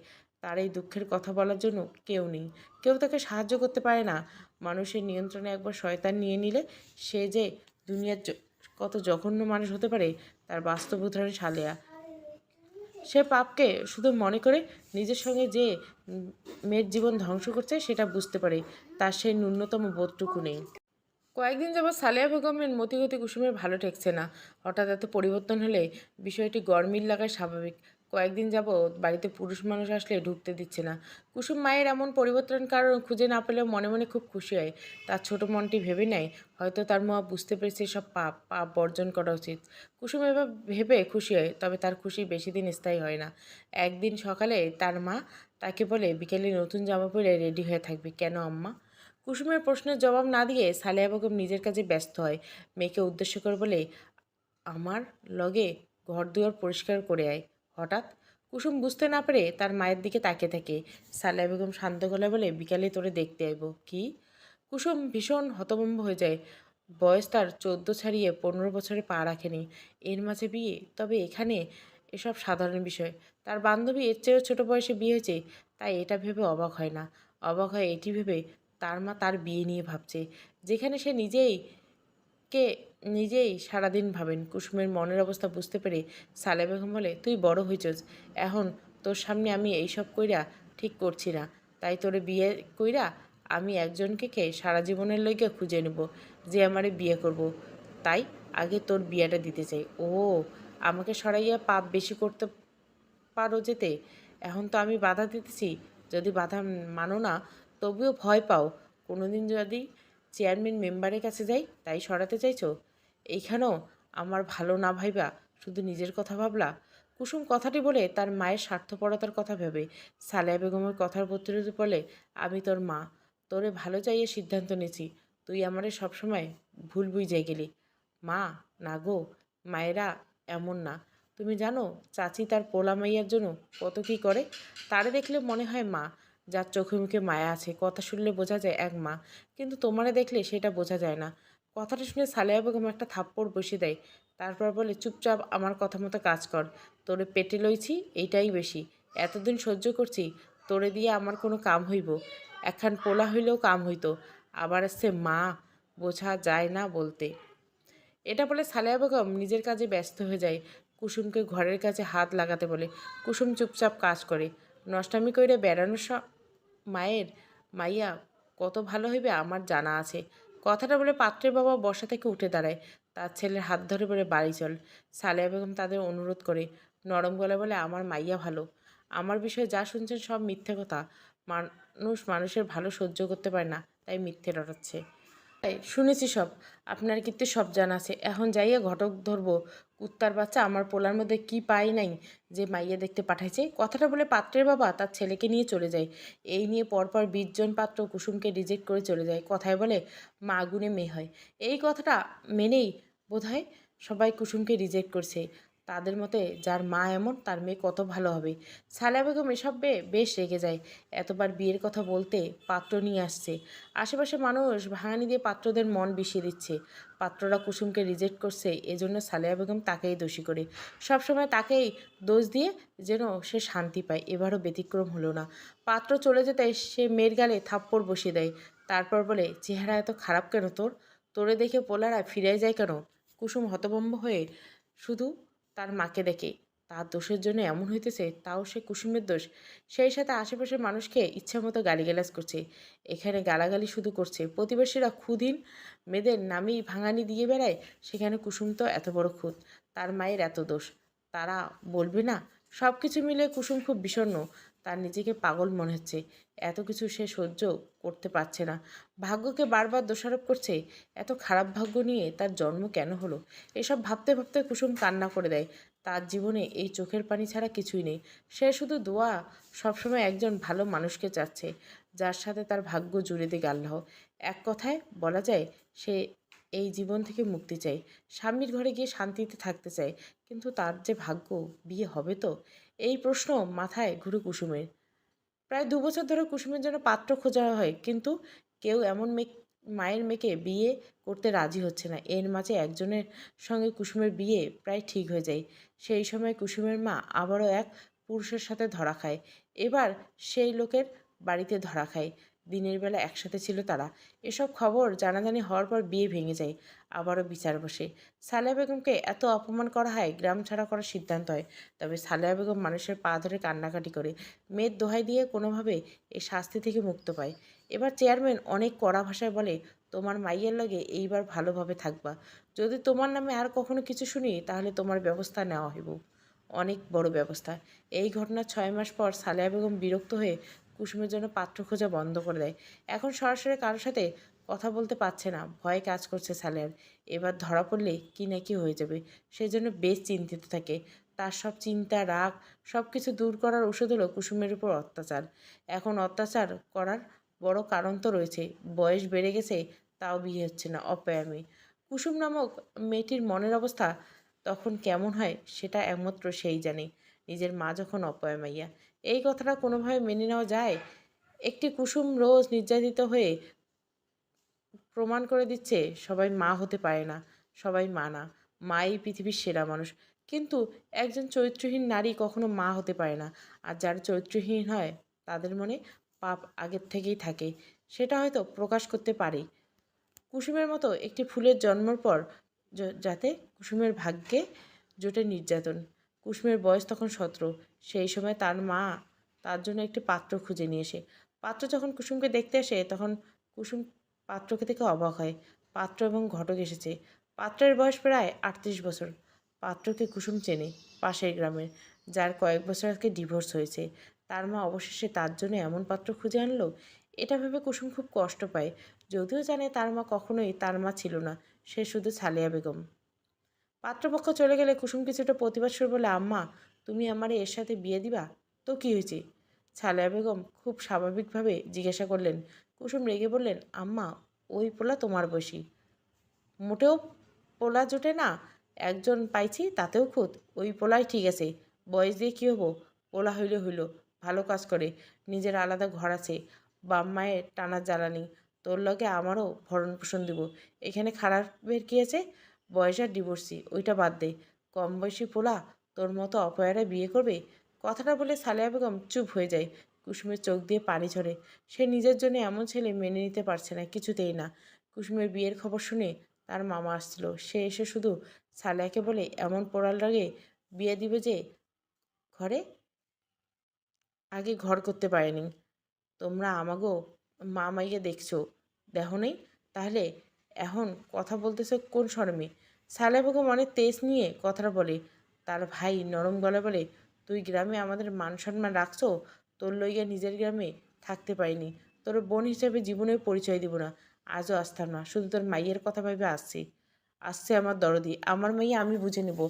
[SPEAKER 1] তার এই দুঃখের কথা বলার জন্য কেউ নেই। কেউ তাকে সাহায্য করতে পারে না। মানুষের নিয়ন্ত্রণে একবার শয়তান নিয়ে নিলে সে যে দুনিয়ার কত জঘন্য মানুষ হতে পারে তার বাস্তব উদাহরণ সালেহা। সে পাপকে শুধু মনে করে নিজের সঙ্গে যে মেয়ের জীবন ধ্বংস করছে সেটা বুঝতে পারে। তার সেই ন্যূনতম বোধটুকু নেই। কয়েকদিন যাবৎ সালেহা বেগমের মতিগতি কুসুমের ভালো ঠেকছে না। হঠাৎ এত পরিবর্তন হলে বিষয়টি গরমিল লাগায় স্বাভাবিক। কয়েকদিন যাবৎ বাড়িতে পুরুষ মানুষ আসলে ঢুকতে দিচ্ছে না। কুসুম মায়ের এমন পরিবর্তন কারণ খুঁজে না পেলেও মনে মনে খুব খুশি হয়। তার ছোট মনটি ভেবে নেয়, হয়তো তার মা বুঝতে পেরেছে সব পাপ পাপ বর্জন করা উচিত। কুসুম এবার ভেবে খুশি হয়, তবে তার খুশি বেশি দিন স্থায়ী হয় না। একদিন সকালে তার মা তাকে বলে, বিকেলে নতুন জামা পরে রেডি হয়ে থাকবি। কেন আম্মা? কুসুমের প্রশ্নের জবাব না দিয়ে সালেহা বেগম নিজের কাজে ব্যস্ত হয়। মেয়েকে উদ্দেশ্য করে বলে, আমার লগে ঘরদুয়ার পরিষ্কার করে আয়। হঠাৎ কুসুম বুঝতে না পেরে তার মায়ের দিকে তাকিয়ে থাকে। সালেহা বেগম শান্ত গলায় বলে, বিকালে তোরে দেখতে আইব। কি? কুসুম ভীষণ হতভম্ব হয়ে যায়। বয়স তার 14 ছাড়িয়ে 15 বছরে পা রাখেনি। এর মাঝে বিয়ে, তবে এখানে এসব সাধারণ বিষয়। তার বান্ধবী এর চেয়েও ছোট বয়সে বিয়ে হয়েছে, তাই এটা ভেবে অবাক হয় না। অবাক হয় এটি ভেবে তার মা তার বিয়ে নিয়ে ভাবছে, যেখানে সে নিজেই সারাদিন ভাবেন। কুসুমের মনের অবস্থা বুঝতে পেরে সালেহা বেগম বলে, তুই বড় হইছস, এখন তোর সামনে আমি এইসব কইরা ঠিক করছি না, তাই তোরে বিয়ে কইরা আমি একজনকে সারা জীবনের লইগে খুঁজে নেব, যে আমারে বিয়ে করব। তাই আগে তোর বিয়েটা দিতে চাই। ও, আমাকে সরাইয়া পাপ বেশি করতে পারো যেতে, এখন তো আমি বাধা দিতেছি, যদি বাধা মানো না তবুও ভয় পাও, কোনোদিন যদি চেয়ারম্যান মেম্বারের কাছে যাই তাই সরাতে চাইছো? এইখানেও আমার ভালো না ভাইবা শুধু নিজের কথা ভাবলা? কুসুম কথাটি বলে তার মায়ের স্বার্থপরতার কথা ভেবে সালেহা বেগমের কথার প্রতিরোধ বলে, আমি তোর মা, তোরে ভালো চাইয়ে সিদ্ধান্ত নিয়েছি, তুই আমারে সবসময় ভুল বুঝাই গেলি। মা, না গো, মায়েরা এমন না। তুমি জানো চাচি তার পোলা মাইয়ার জন্য কত কী করে? তারে দেখলে মনে হয় মা, যার চোখে মুখে মায়া আছে, কথা শুনলে বোঝা যায় এক মা, কিন্তু তোমারে দেখলে সেটা বোঝা যায় না। কথাটা শুনে সালেহা বেগম একটা থাপ্পড় বসিয়ে দেয়। তারপর বলে, চুপচাপ আমার কথা মতো কাজ কর, তোরে পেটে লইছি এইটাই বেশি, এতদিন সহ্য করছি, তোরে দিয়ে আমার কোনো কাম হইব? একখান পোলা হইলেও কাম হইতো, আবার আসছে মা, বোঝা যায় না বলতে। এটা বলে সালেহা বেগম নিজের কাজে ব্যস্ত হয়ে যায়। কুসুমকে ঘরের কাছে হাত লাগাতে বলে। কুসুম চুপচাপ কাজ করে। নষ্টামি কইরে বেড়ানোর মায়ের মাইয়া কত ভালো হইবে আমার জানা আছে। কথাটা বলে পাত্রের বাবা বসা থেকে উঠে দাঁড়ায়। তার ছেলের হাত ধরে বলে, বাড়ি চল। সালেহা বেগম তাদের অনুরোধ করে। নরম গলায় বলে, আমার মাইয়া ভালো। আমার বিষয়ে যা শুনছেন সব মিথ্যে কথা। মানুষের ভালো সহ্য করতে পারে না, তাই মিথ্যে রটাচ্ছে। তাই শুনেছি সব, আপনার কিন্তু সব জানা আছে, এখন যাইয়া ঘটক ধরবো। কুত্তার বাচ্চা, আমার পোলার মধ্যে কি পাই নাই যে মাইয়া দেখতে পাঠাইছে? কথাটা বলে পাত্রের বাবা তার ছেলেকে নিয়ে চলে যায়। এই নিয়ে পরপর 20 জন পাত্র কুসুমকে রিজেক্ট করে চলে যায়। কথায় বলে, মা আগুনে মেয়ে হয়। এই কথাটা মেনেই বোধহয় সবাই কুসুমকে রিজেক্ট করছে। তাদের মতে যার মা এমন, তার মেয়ে কত ভালো হবে। সালেহা বেগম এসব বেশ রেগে যায়। এতবার বিয়ের কথা বলতে পাত্র নিয়ে আসছে, আশেপাশে মানুষ ভাঙানি দিয়ে পাত্রদের মন বিষিয়ে দিচ্ছে। পাত্ররা কুসুমকে রিজেক্ট করছে, এজন্য সালেহা বেগম তাকেই দোষী করে, সবসময় তাকেই দোষ দিয়ে যেন সে শান্তি পায়। এবারও ব্যতিক্রম হলো না। পাত্র চলে যেতে সে মেয়ের গালে থাপ্পড় বসিয়ে দেয়। তারপর বলে, চেহারা এত খারাপ কেন তোর? তোরে দেখে পোলারা ফিরে যায় কেন? কুসুম হতভম্ব হয়ে শুধু তার মাকে দেখে। তার দোষের জন্য এমন হইতেছে, তাও সে কুসুমের দোষ। সেই সাথে আশেপাশের মানুষকে ইচ্ছামতো গালিগালাজ করছে। এখানে গালাগালি শুধু করছে, প্রতিবেশীরা ক্ষুদিন মেয়েদের নামেই ভাঙানি দিয়ে বেড়ায়, সেখানে কুসুম তো এত বড় খুদ, তার মায়ের এত দোষ, তারা বলবে না? সব কিছু মিলে কুসুম খুব বিষণ্ণ। তার নিজেকে পাগল মনে হচ্ছে। এত কিছু সে সহ্য করতে পারছে না। ভাগ্যকে বারবার দোষারোপ করছে। এত খারাপ ভাগ্য নিয়ে তার জন্ম কেন হলো? এসব ভাবতে ভাবতে কুসুম কান্না করে দেয়। তার জীবনে এই চোখের পানি ছাড়া কিছুই নেই। সে শুধু দোয়া, সবসময় একজন ভালো মানুষকে চাচ্ছে, যার সাথে তার ভাগ্য জুড়ে দিক আল্লাহ। এক কথায় বলা যায়, সে এই জীবন থেকে মুক্তি চায়, স্বামীর ঘরে গিয়ে শান্তিতে থাকতে চায়। কিন্তু তার যে ভাগ্য, বিয়ে হবে তো? এই প্রশ্ন মাথায় ঘুরে কুসুমের। প্রায় 2 বছর ধরে কুসুমের জন্য পাত্র খোঁজা হয়, কিন্তু কেউ এমন মায়ের মেয়েকে বিয়ে করতে রাজি হচ্ছে না। এর মাঝে একজনের সঙ্গে কুসুমের বিয়ে প্রায় ঠিক হয়ে যায়। সেই সময় কুসুমের মা আবারও এক পুরুষের সাথে ধরা খায়। এবার সেই লোকের বাড়িতে ধরা খায়। দিনের বেলা একসাথে ছিল তারা। এসব খবর জানাজানি হওয়ার পর বিয়ে ভেঙে যায়। আবারও বিচার বসে। সালেহা বেগমকে এত অপমান করা হয়, গ্রাম ছাড়া করার সিদ্ধান্ত হয়। তবে সালেহা বেগম মানুষের পা ধরে কান্নাকাটি করে মেয়ের দোহাই দিয়ে কোনোভাবে এই শাস্তি থেকে মুক্ত পায়। এবার চেয়ারম্যান অনেক কড়া ভাষায় বলে, তোমার মাইয়ের লগে এইবার ভালোভাবে থাকবা। যদি তোমার নামে আর কখনো কিছু শুনি, তাহলে তোমার ব্যবস্থা নেওয়া হইব, অনেক বড় ব্যবস্থা। এই ঘটনার 6 মাস পর সালেহা বেগম বিরক্ত হয়ে কুসুমের জন্য পাত্র খোঁজা বন্ধ করে দেয়। এখন সরাসরি কারোর সাথে কথা বলতে পারছে না, ভয়ে কাজ করছে সালেহার। এবার ধরা পড়লে কি না কি হয়ে যাবে, সেই জন্য বেশ চিন্তিত থাকে। তার সব চিন্তা, রাগ সব কিছু দূর করার ওষুধ হলো কুসুমের উপর অত্যাচার। এখন অত্যাচার করার বড় কারণ তো রয়েছে, বয়স বেড়ে গেছে, তাও বিয়ে হচ্ছে না, অপয়ামী। কুসুম নামক মেয়েটির মনের অবস্থা তখন কেমন হয় সেটা একমাত্র সেই জানে। নিজের মা যখন অপয়ামাইয়া, এই কথাটা কোনোভাবে মেনে নেওয়া যায়? একটি কুসুম রোজ নির্যাতিত হয়ে প্রমাণ করে দিচ্ছে সবাই মা হতে পারে না, সবাই মা না, মাই পৃথিবীর সেরা মানুষ। কিন্তু একজন চরিত্রহীন নারী কখনো মা হতে পারে না। আর যারা চরিত্রহীন হয়, তাদের মনে পাপ আগের থেকেই থাকে। সেটা হয়তো প্রকাশ করতে পারে। কুসুমের মতো একটি ফুলের জন্মের পর যাতে কুসুমের ভাগ্যে জোটে নির্যাতন। কুসুমের বয়স তখন 17। সেই সময় তার মা তার জন্য একটি পাত্র খুঁজে নিয়ে আসে। পাত্র যখন কুসুমকে দেখতে আসে তখন কুসুম পাত্রকে দেখে অবাক হয়। পাত্র এবং ঘটক এসেছে। পাত্রের বয়স প্রায় 38 বছর। পাত্রকে কুসুম চেনে, পাশের গ্রামের, যার কয়েক বছর আগে ডিভোর্স হয়েছে। তার মা অবশেষে তার জন্য এমন পাত্র খুঁজে আনলো, এটা ভেবে কুসুম খুব কষ্ট পায়। যদিও জানে তার মা কখনোই তার মা ছিল না, সে শুধু সালেয়া বেগম। পাত্রপক্ষ চলে গেলে কুসুম কিছুটা প্রতিবাদ শুরু বলে, আম্মা, তুমি আমারে এর সাথে বিয়ে দিবা? তো কি হয়েছে? সালেয়া বেগম খুব স্বাভাবিকভাবে জিজ্ঞাসা করলেন। কুসুম রেগে বললেন, আম্মা, ওই পোলা তোমার বয়সী, মোটেও পোলা জোটে না। একজন পাইছি তাতেও খুদ, ওই পোলাই ঠিক আছে। বয়স দিয়ে কী হবো? পোলা হইলে হইল, ভালো কাজ করে, নিজের আলাদা ঘর আছে, বাপ মায়ের টানার জ্বালানি, তোর লগে আমারও ভরণ পোষণ দিব। এখানে খারাপের কী আছে? বয়স আর ডিভোর্সি, ওইটা বাদ দে। কম বয়সী পোলা তোর মতো অপয়ারা বিয়ে করবে? কথাটা বলে সালেয়া বেগম চুপ হয়ে যায়। কুসুমের চোখ দিয়ে পানি ঝরে। সে নিজের জন্য এমন ছেলে মেনে নিতে পারছে না, কিছুতেই না। কুসুমের বিয়ের খবর শুনে তার মামা আসছিল। সে এসে শুধু সালেয়াকে বলে, এমন পোড়ার লাগে বিয়ে দিবে যে ঘরে আগে ঘর করতে পারেনি। তোমরা আমাগো মা মাইকে দেখছো, দেখো নেই? তাহলে এখন কথা বলতেছে কোন শরমে? সালেয়া বেগম অনেক তেজ নিয়ে কথাটা বলে। তার ভাই নরম গলায় বলে, তুই গ্রামে আমাদের মান সম্মান রাখছো, তোর লইয়া নিজের গ্রামে থাকতে পারিনি। তোর বোন হিসেবে জীবনের পরিচয় দিব না, আজও আসতাম না, শুধু তোর মাইয়ের কথা ভেবে আসছি। আসছে আমার দরদি, আমার মাইয়া আমি বুঝে নেব।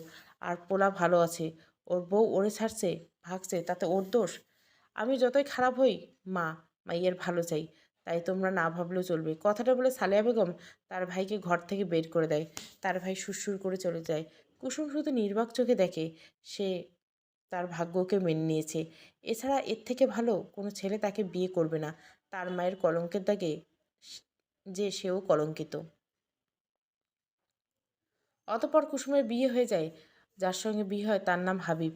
[SPEAKER 1] আর পোলা ভালো আছে, ওর বউ ওরে ছাড়ছে, ভাগছে, তাতে ওর দোষ? আমি যতই খারাপ হই, মা, মাইয়ের ভালো চাই, তাই তোমরা না ভাবলেও চলবে। কথাটা বলে সালেয়া বেগম তার ভাইকে ঘর থেকে বের করে দেয়। তার ভাই সুরসুর করে চলে যায়। কুসুম শুধু নির্বাক চোখে দেখে। সে তার ভাগ্যকে মেনে নিয়েছে। এছাড়া এর থেকে ভালো কোনো ছেলে তাকে বিয়ে করবে না। তার মায়ের কলঙ্কের দাগে যে সেও কলঙ্কিত। অতঃপর কুসুমের বিয়ে হয়ে যায়। যার সঙ্গে বিয়ে হয় তার নাম হাবিব।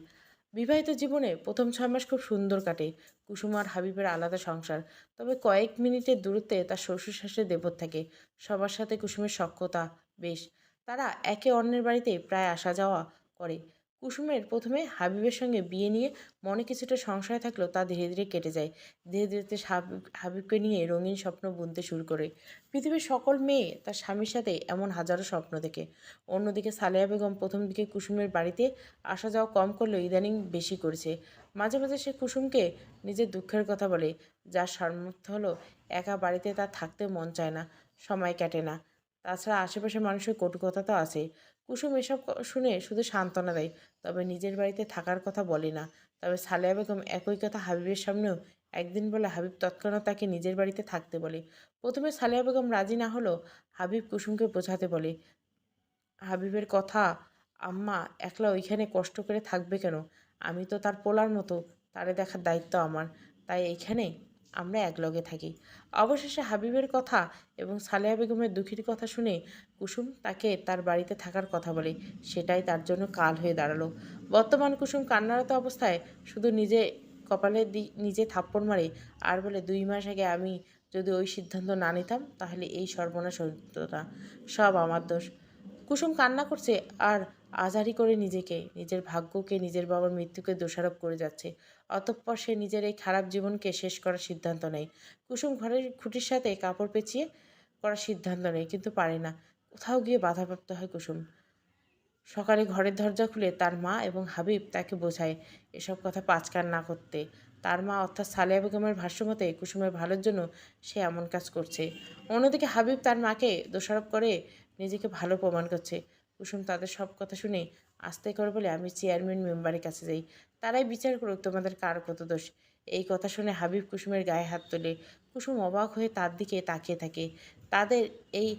[SPEAKER 1] বিবাহিত জীবনে প্রথম 6 মাস খুব সুন্দর কাটে। কুসুম আর হাবিবের আলাদা সংসার। তবে কয়েক মিনিটের দূরত্বে তার শ্বশুর শাশুড়ি দেবর থাকে। সবার সাথে কুসুমের সখ্যতা বেশ। তারা একে অন্যের বাড়িতে প্রায় আসা যাওয়া করে। কুসুমের প্রথমে হাবিবের সঙ্গে বিয়ে নিয়ে মনে কিছুটা সংশয় থাকলেও তা ধীরে ধীরে কেটে যায়। ধীরে ধীরে হাবিবকে নিয়ে রঙিন স্বপ্ন বুনতে শুরু করে। পৃথিবীর সকল মেয়ে তার স্বামীর সাথে এমন হাজারো স্বপ্ন দেখে। অন্যদিকে সালেয়া বেগম প্রথম দিকে কুসুমের বাড়িতে আসা যাওয়া কম করলেও ইদানিং বেশি করেছে। মাঝে মাঝে সে কুসুমকে নিজের দুঃখের কথা বলে। যার সামর্থ্য হলো, একা বাড়িতে তার থাকতে মন চায় না, সময় কাটে না। তাছাড়া আশেপাশে মানুষের কটু কথা তো আছে। কুসুম এসব শুনে শুধু সান্ত্বনা দেয়, তবে নিজের বাড়িতে থাকার কথা বলে না। তবে সালেয়া বেগম একই কথা হাবিবের সামনেও একদিন বলে হাবিব তৎক্ষণাৎ তাকে নিজের বাড়িতে থাকতে বলে। প্রথমে সালেয়া বেগম রাজি না হলেও হাবিব কুসুমকে বোঝাতে বলে। হাবিবের কথা, আম্মা একলা ওইখানে কষ্ট করে থাকবে কেন? আমি তো তার পোলার মতো, তারে দেখার দায়িত্ব আমার, তাই এইখানে আমরা একলগে থাকি। অবশেষে হাবিবের কথা এবং সালেহা বেগমের দুঃখের কথা শুনে কুসুম তাকে তার বাড়িতে থাকার কথা বলে। সেটাই তার জন্য কাল হয়ে দাঁড়ালো। বর্তমান কুসুম কান্নারত অবস্থায় শুধু নিজে কপালে নিজে থাপ্পড় মারে আর বলে, 2 মাস আগে আমি যদি ওই সিদ্ধান্ত না নিতাম তাহলে এই সর্বনাশ হতো না, সব আমার দোষ। কুসুম কান্না করছে আর আজারি করে নিজেকে, নিজের ভাগ্যকে, নিজের বাবার মৃত্যুকে দোষারোপ করে যাচ্ছে। অতঃপর সে নিজের এই খারাপ জীবনকে শেষ করার সিদ্ধান্ত নেয়। কুসুম ঘরের খুঁটির সাথে কাপড় পেঁচিয়ে করার সিদ্ধান্ত নেয়, কিন্তু পারে না। কোথাও গিয়ে বাধাপ্রাপ্ত হয় কুসুম। সকালে ঘরের দরজা খুলে তার মা এবং হাবিব তাকে বোঝায় এসব কথা পাঁচকান না করতে। তার মা অর্থাৎ সালেয়া বেগমের ভাষ্যমতে কুসুমের ভালোর জন্য সে এমন কাজ করছে। অন্যদিকে হাবিব তার মাকে দোষারোপ করে নিজেকে ভালো প্রমাণ করছে। কুসুম তাদের সব কথা শুনে আস্তে করে বলে, আমি চেয়ারম্যান মেম্বারের কাছে যাই, তারাই বিচার করুক তোমাদের কার কত দোষ। এই কথা শুনে হাবিব কুসুমের গায়ে হাত তোলে। কুসুম অবাক হয়ে তার দিকে তাকিয়ে থাকে। তাদের এই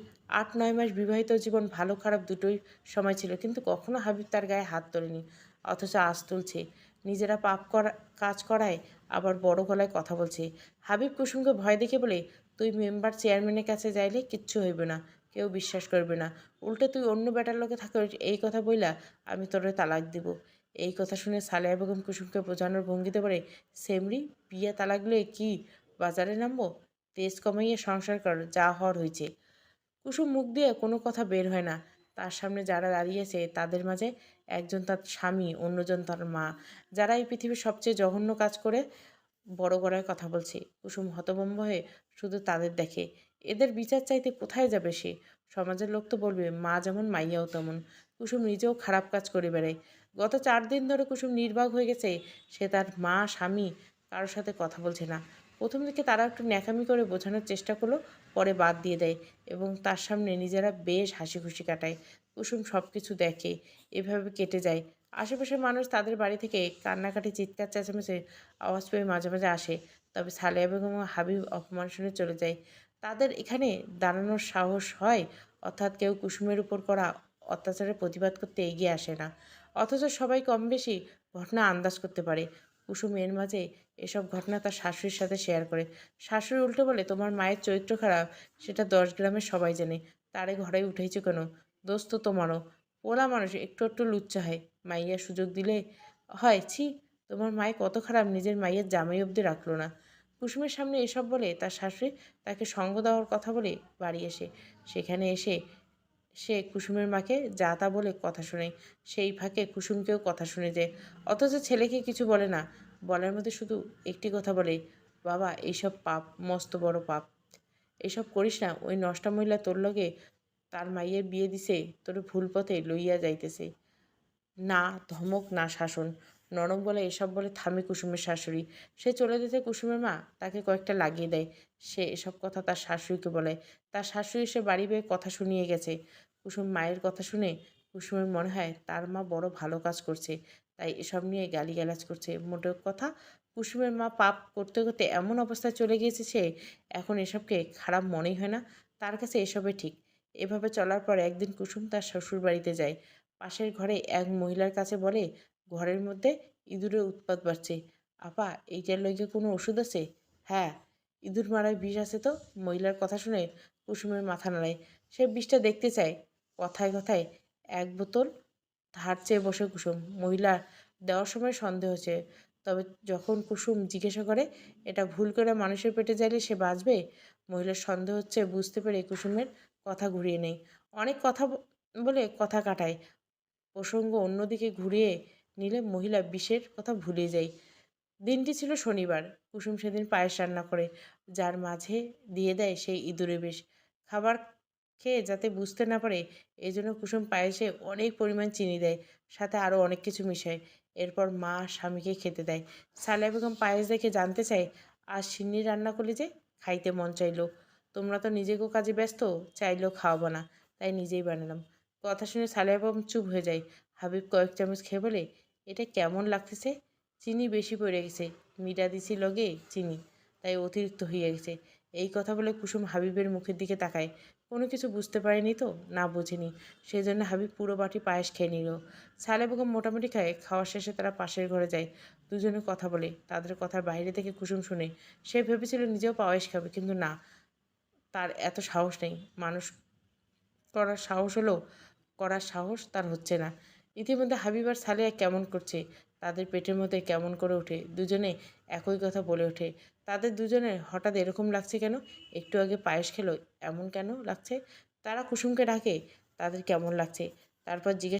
[SPEAKER 1] 8-9 মাস বিবাহিত জীবন ভালো খারাপ দুটোই সময় ছিল, কিন্তু কখনো হাবিব তার গায়ে হাত তোলেনি। অথচ আজ তুলছে। নিজেরা পাপ করা কাজ করায় আবার বড় গলায় কথা বলছে। হাবিব কুসুমকে ভয় দেখে বলে, তুই মেম্বার চেয়ারম্যানের কাছে যাইলে কিচ্ছু হইবে না, কেউ বিশ্বাস করবে না। উল্টে তুই অন্য বেটার লোকে থাকিস এই কথা বইলা আমি তোরে তালাক দিব। এই কথা শুনে সালেহা বেগম কুসুমকে বোঝানোর ভঙ্গিতে বলে, সেমরি, বিয়ে তালাক লয়ে কি বাজারে নামবো? তেজ কমাইয়ে সংসার করো, যা হওয়ার হয়েছে। কুসুম মুখ দিয়ে কোনো কথা বের হয় না। তার সামনে যারা দাঁড়িয়েছে তাদের মাঝে একজন তার স্বামী, অন্যজন তার মা, যারা এই পৃথিবীর সবচেয়ে জঘন্য কাজ করে বড় গলায় কথা বলছে। কুসুম হতভম্ব হয়ে শুধু তাদের দেখে। এদের বিচার চাইতে কোথায় যাবে সে? সমাজের লোক তো বলবে মা যেমন মাইয়াও তেমন। কুসুম নিজেও খারাপ কাজ করে বেড়ায়। গত 4 দিন ধরে কুসুম নির্বাক হয়ে গেছে। সে তার মা, স্বামী কারোর সাথে কথা বলছে না। প্রথম দিকে তারা একটু ন্যাকামি করে বোঝানোর চেষ্টা করলো, পরে বাদ দিয়ে দেয় এবং তার সামনে নিজেরা বেশ হাসি খুশি কাটায়। কুসুম সব কিছু দেখে, এভাবে কেটে যায়। আশেপাশের মানুষ তাদের বাড়ি থেকে কান্নাকাটি, চিৎকার চেঁচামেচি আওয়াজ পেয়ে মাঝে মাঝে আসে। তবে সালেহা বেগম ও হাবিব অপমান শুনে চলে যায়। তাদের এখানে দাঁড়ানোর সাহস হয়, অর্থাৎ কেউ কুসুমের উপর করা অত্যাচারের প্রতিবাদ করতে এগিয়ে আসে না। অথচ সবাই কম বেশি ঘটনা আন্দাজ করতে পারে। কুসুম এর মাঝে এসব ঘটনা তার শাশুড়ির সাথে শেয়ার করে। শাশুড়ি উল্টো বলে, তোমার মায়ের চরিত্র খারাপ সেটা 10 গ্রামের সবাই জানে, তারে ঘরে উঠেছে কেন? দোষ তো তোমারও। পোলা মানুষ একটু একটু লুচ্চা হয়, মাইয়া সুযোগ দিলে হয়। ছি, তোমার মায়ে কত খারাপ, নিজের মায়ের জামাই অবধি রাখলো না। কুসুমের সামনে এসব বলে তার শাশুড়ি তাকে সঙ্গ দেওয়ার কথা বলে বাড়ি এসে সেখানে এসে সে কুসুমের মাকে যা তা বলে কথা শোনায়। সেই ফাঁকে কুসুমকেও কথা শুনে যায়। অথচ ছেলেকে কিছু বলে না। বলার মধ্যে শুধু একটি কথা বলে, বাবা এইসব পাপ, মস্ত বড় পাপ। এসব করিস না, ওই নষ্টা মহিলা তোর লগে তার মাইয়ের বিয়ে দিছে, তোর ভুল পথে লইয়া যাইতেছে। না ধমক, না শাসন, নরম বলে এসব বলে থামে কুসুমের শাশুড়ি। সে চলে যেতে কুসুমের মা তাকে কয়েকটা লাগিয়ে দেয়। সে এসব কথা তার শাশুড়িকে বলে। তার শাশুড়ি সে বাড়ি বেয়ে কথা শুনিয়ে গেছে। কুসুম মায়ের কথা শুনে কুসুমের মনে হয় তার মা বড় ভালো কাজ করছে, তাই এসব নিয়ে গালিগালাজ করছে। মোটের কথা, কুসুমের মা পাপ করতে করতে এমন অবস্থায় চলে গিয়েছে সে এখন এসবকে খারাপ মনেই হয় না। তার কাছে এসবে ঠিক। এভাবে চলার পর একদিন কুসুম তার শ্বশুর বাড়িতে যায়। পাশের ঘরে এক মহিলার কাছে বলে, ঘরের মধ্যে ইঁদুরের উৎপাত বাড়ছে। আপা, এইটার লইগে কোনো ওষুধ আছে? হ্যাঁ, ইঁদুর মারার বিষ আছে তো। মহিলার কথা শুনে কুসুমের মাথা নাড়ায়। সে বিষটা দেখতে চায়। কথায় কথায় 1 বোতল ধার চেয়ে বসে কুসুম। মহিলা দেওয়ার সময় সন্দেহ হচ্ছে, তবে যখন কুসুম জিজ্ঞাসা করে এটা ভুল করে মানুষের পেটে যাইলে সে বাঁচবে, মহিলার সন্দেহ হচ্ছে বুঝতে পেরে কুসুমের কথা ঘুরিয়ে নেয়। অনেক কথা বলে কথা কাটায়। প্রসঙ্গ অন্যদিকে ঘুরিয়ে নিলে মহিলা বিষের কথা ভুলে যায়। দিনটি ছিল শনিবার। কুসুম সেদিন পায়েস রান্না করে, যার মাঝে দিয়ে দেয় সেই ইঁদুরের বিষ। খাবার খেয়ে যাতে বুঝতে না পারে এই জন্য কুসুম পায়েসে অনেক পরিমাণ চিনি দেয়, সাথে আরও অনেক কিছু মিশায়। এরপর মা স্বামীকে খেতে দেয়। সালেহা বেগম পায়েস দেখে জানতে চায়, আজ সিন্নি রান্না করলি যে, খাইতে মন চাইলো। তোমরা তো নিজেকেও কাজে ব্যস্ত, চাইলেও খাওয়াবো না, তাই নিজেই বানালাম। কথা শুনে সালেহা বেগম চুপ হয়ে যায়। হাবিব কয়েক চামচ খেয়ে বলে, এটা কেমন লাগতেছে? চিনি বেশি পড়ে গেছে, মিঠা দিছি লগে চিনি, তাই অতিরিক্ত হয়ে গেছে। এই কথা বলে কুসুম হাবিবের মুখের দিকে তাকায়। কোনো কিছু বুঝতে পারেনি তো, না বোঝেনি, সেই জন্য হাবিব পুরো বাটি পায়েস খেয়ে নিল। সালেহা বেগম মোটামুটি খায়। খাওয়ার শেষে তারা পাশের ঘরে যায়। দুজনে কথা বলে। তাদের কথার বাইরে থেকে কুসুম শুনে। সে ভেবেছিল নিজেও পায়েস খাবে, কিন্তু না, তার এত সাহস নেই। মানুষ করার সাহস তার হচ্ছে না। ইতিমধ্যে হাবিব আর সালেহা কেমন করছে, তাদের পেটের মধ্যে কেমন করে ওঠে। দুজনে একই কথা বলে ওঠে, তাদের দুজনের হঠাৎ এরকম লাগছে কেন? একটু আগে পায়েস খেলো, এমন কেন লাগছে? তারা কুসুমকে ডাকে, তাদের কেমন লাগছে। তারপর জিজ্ঞেস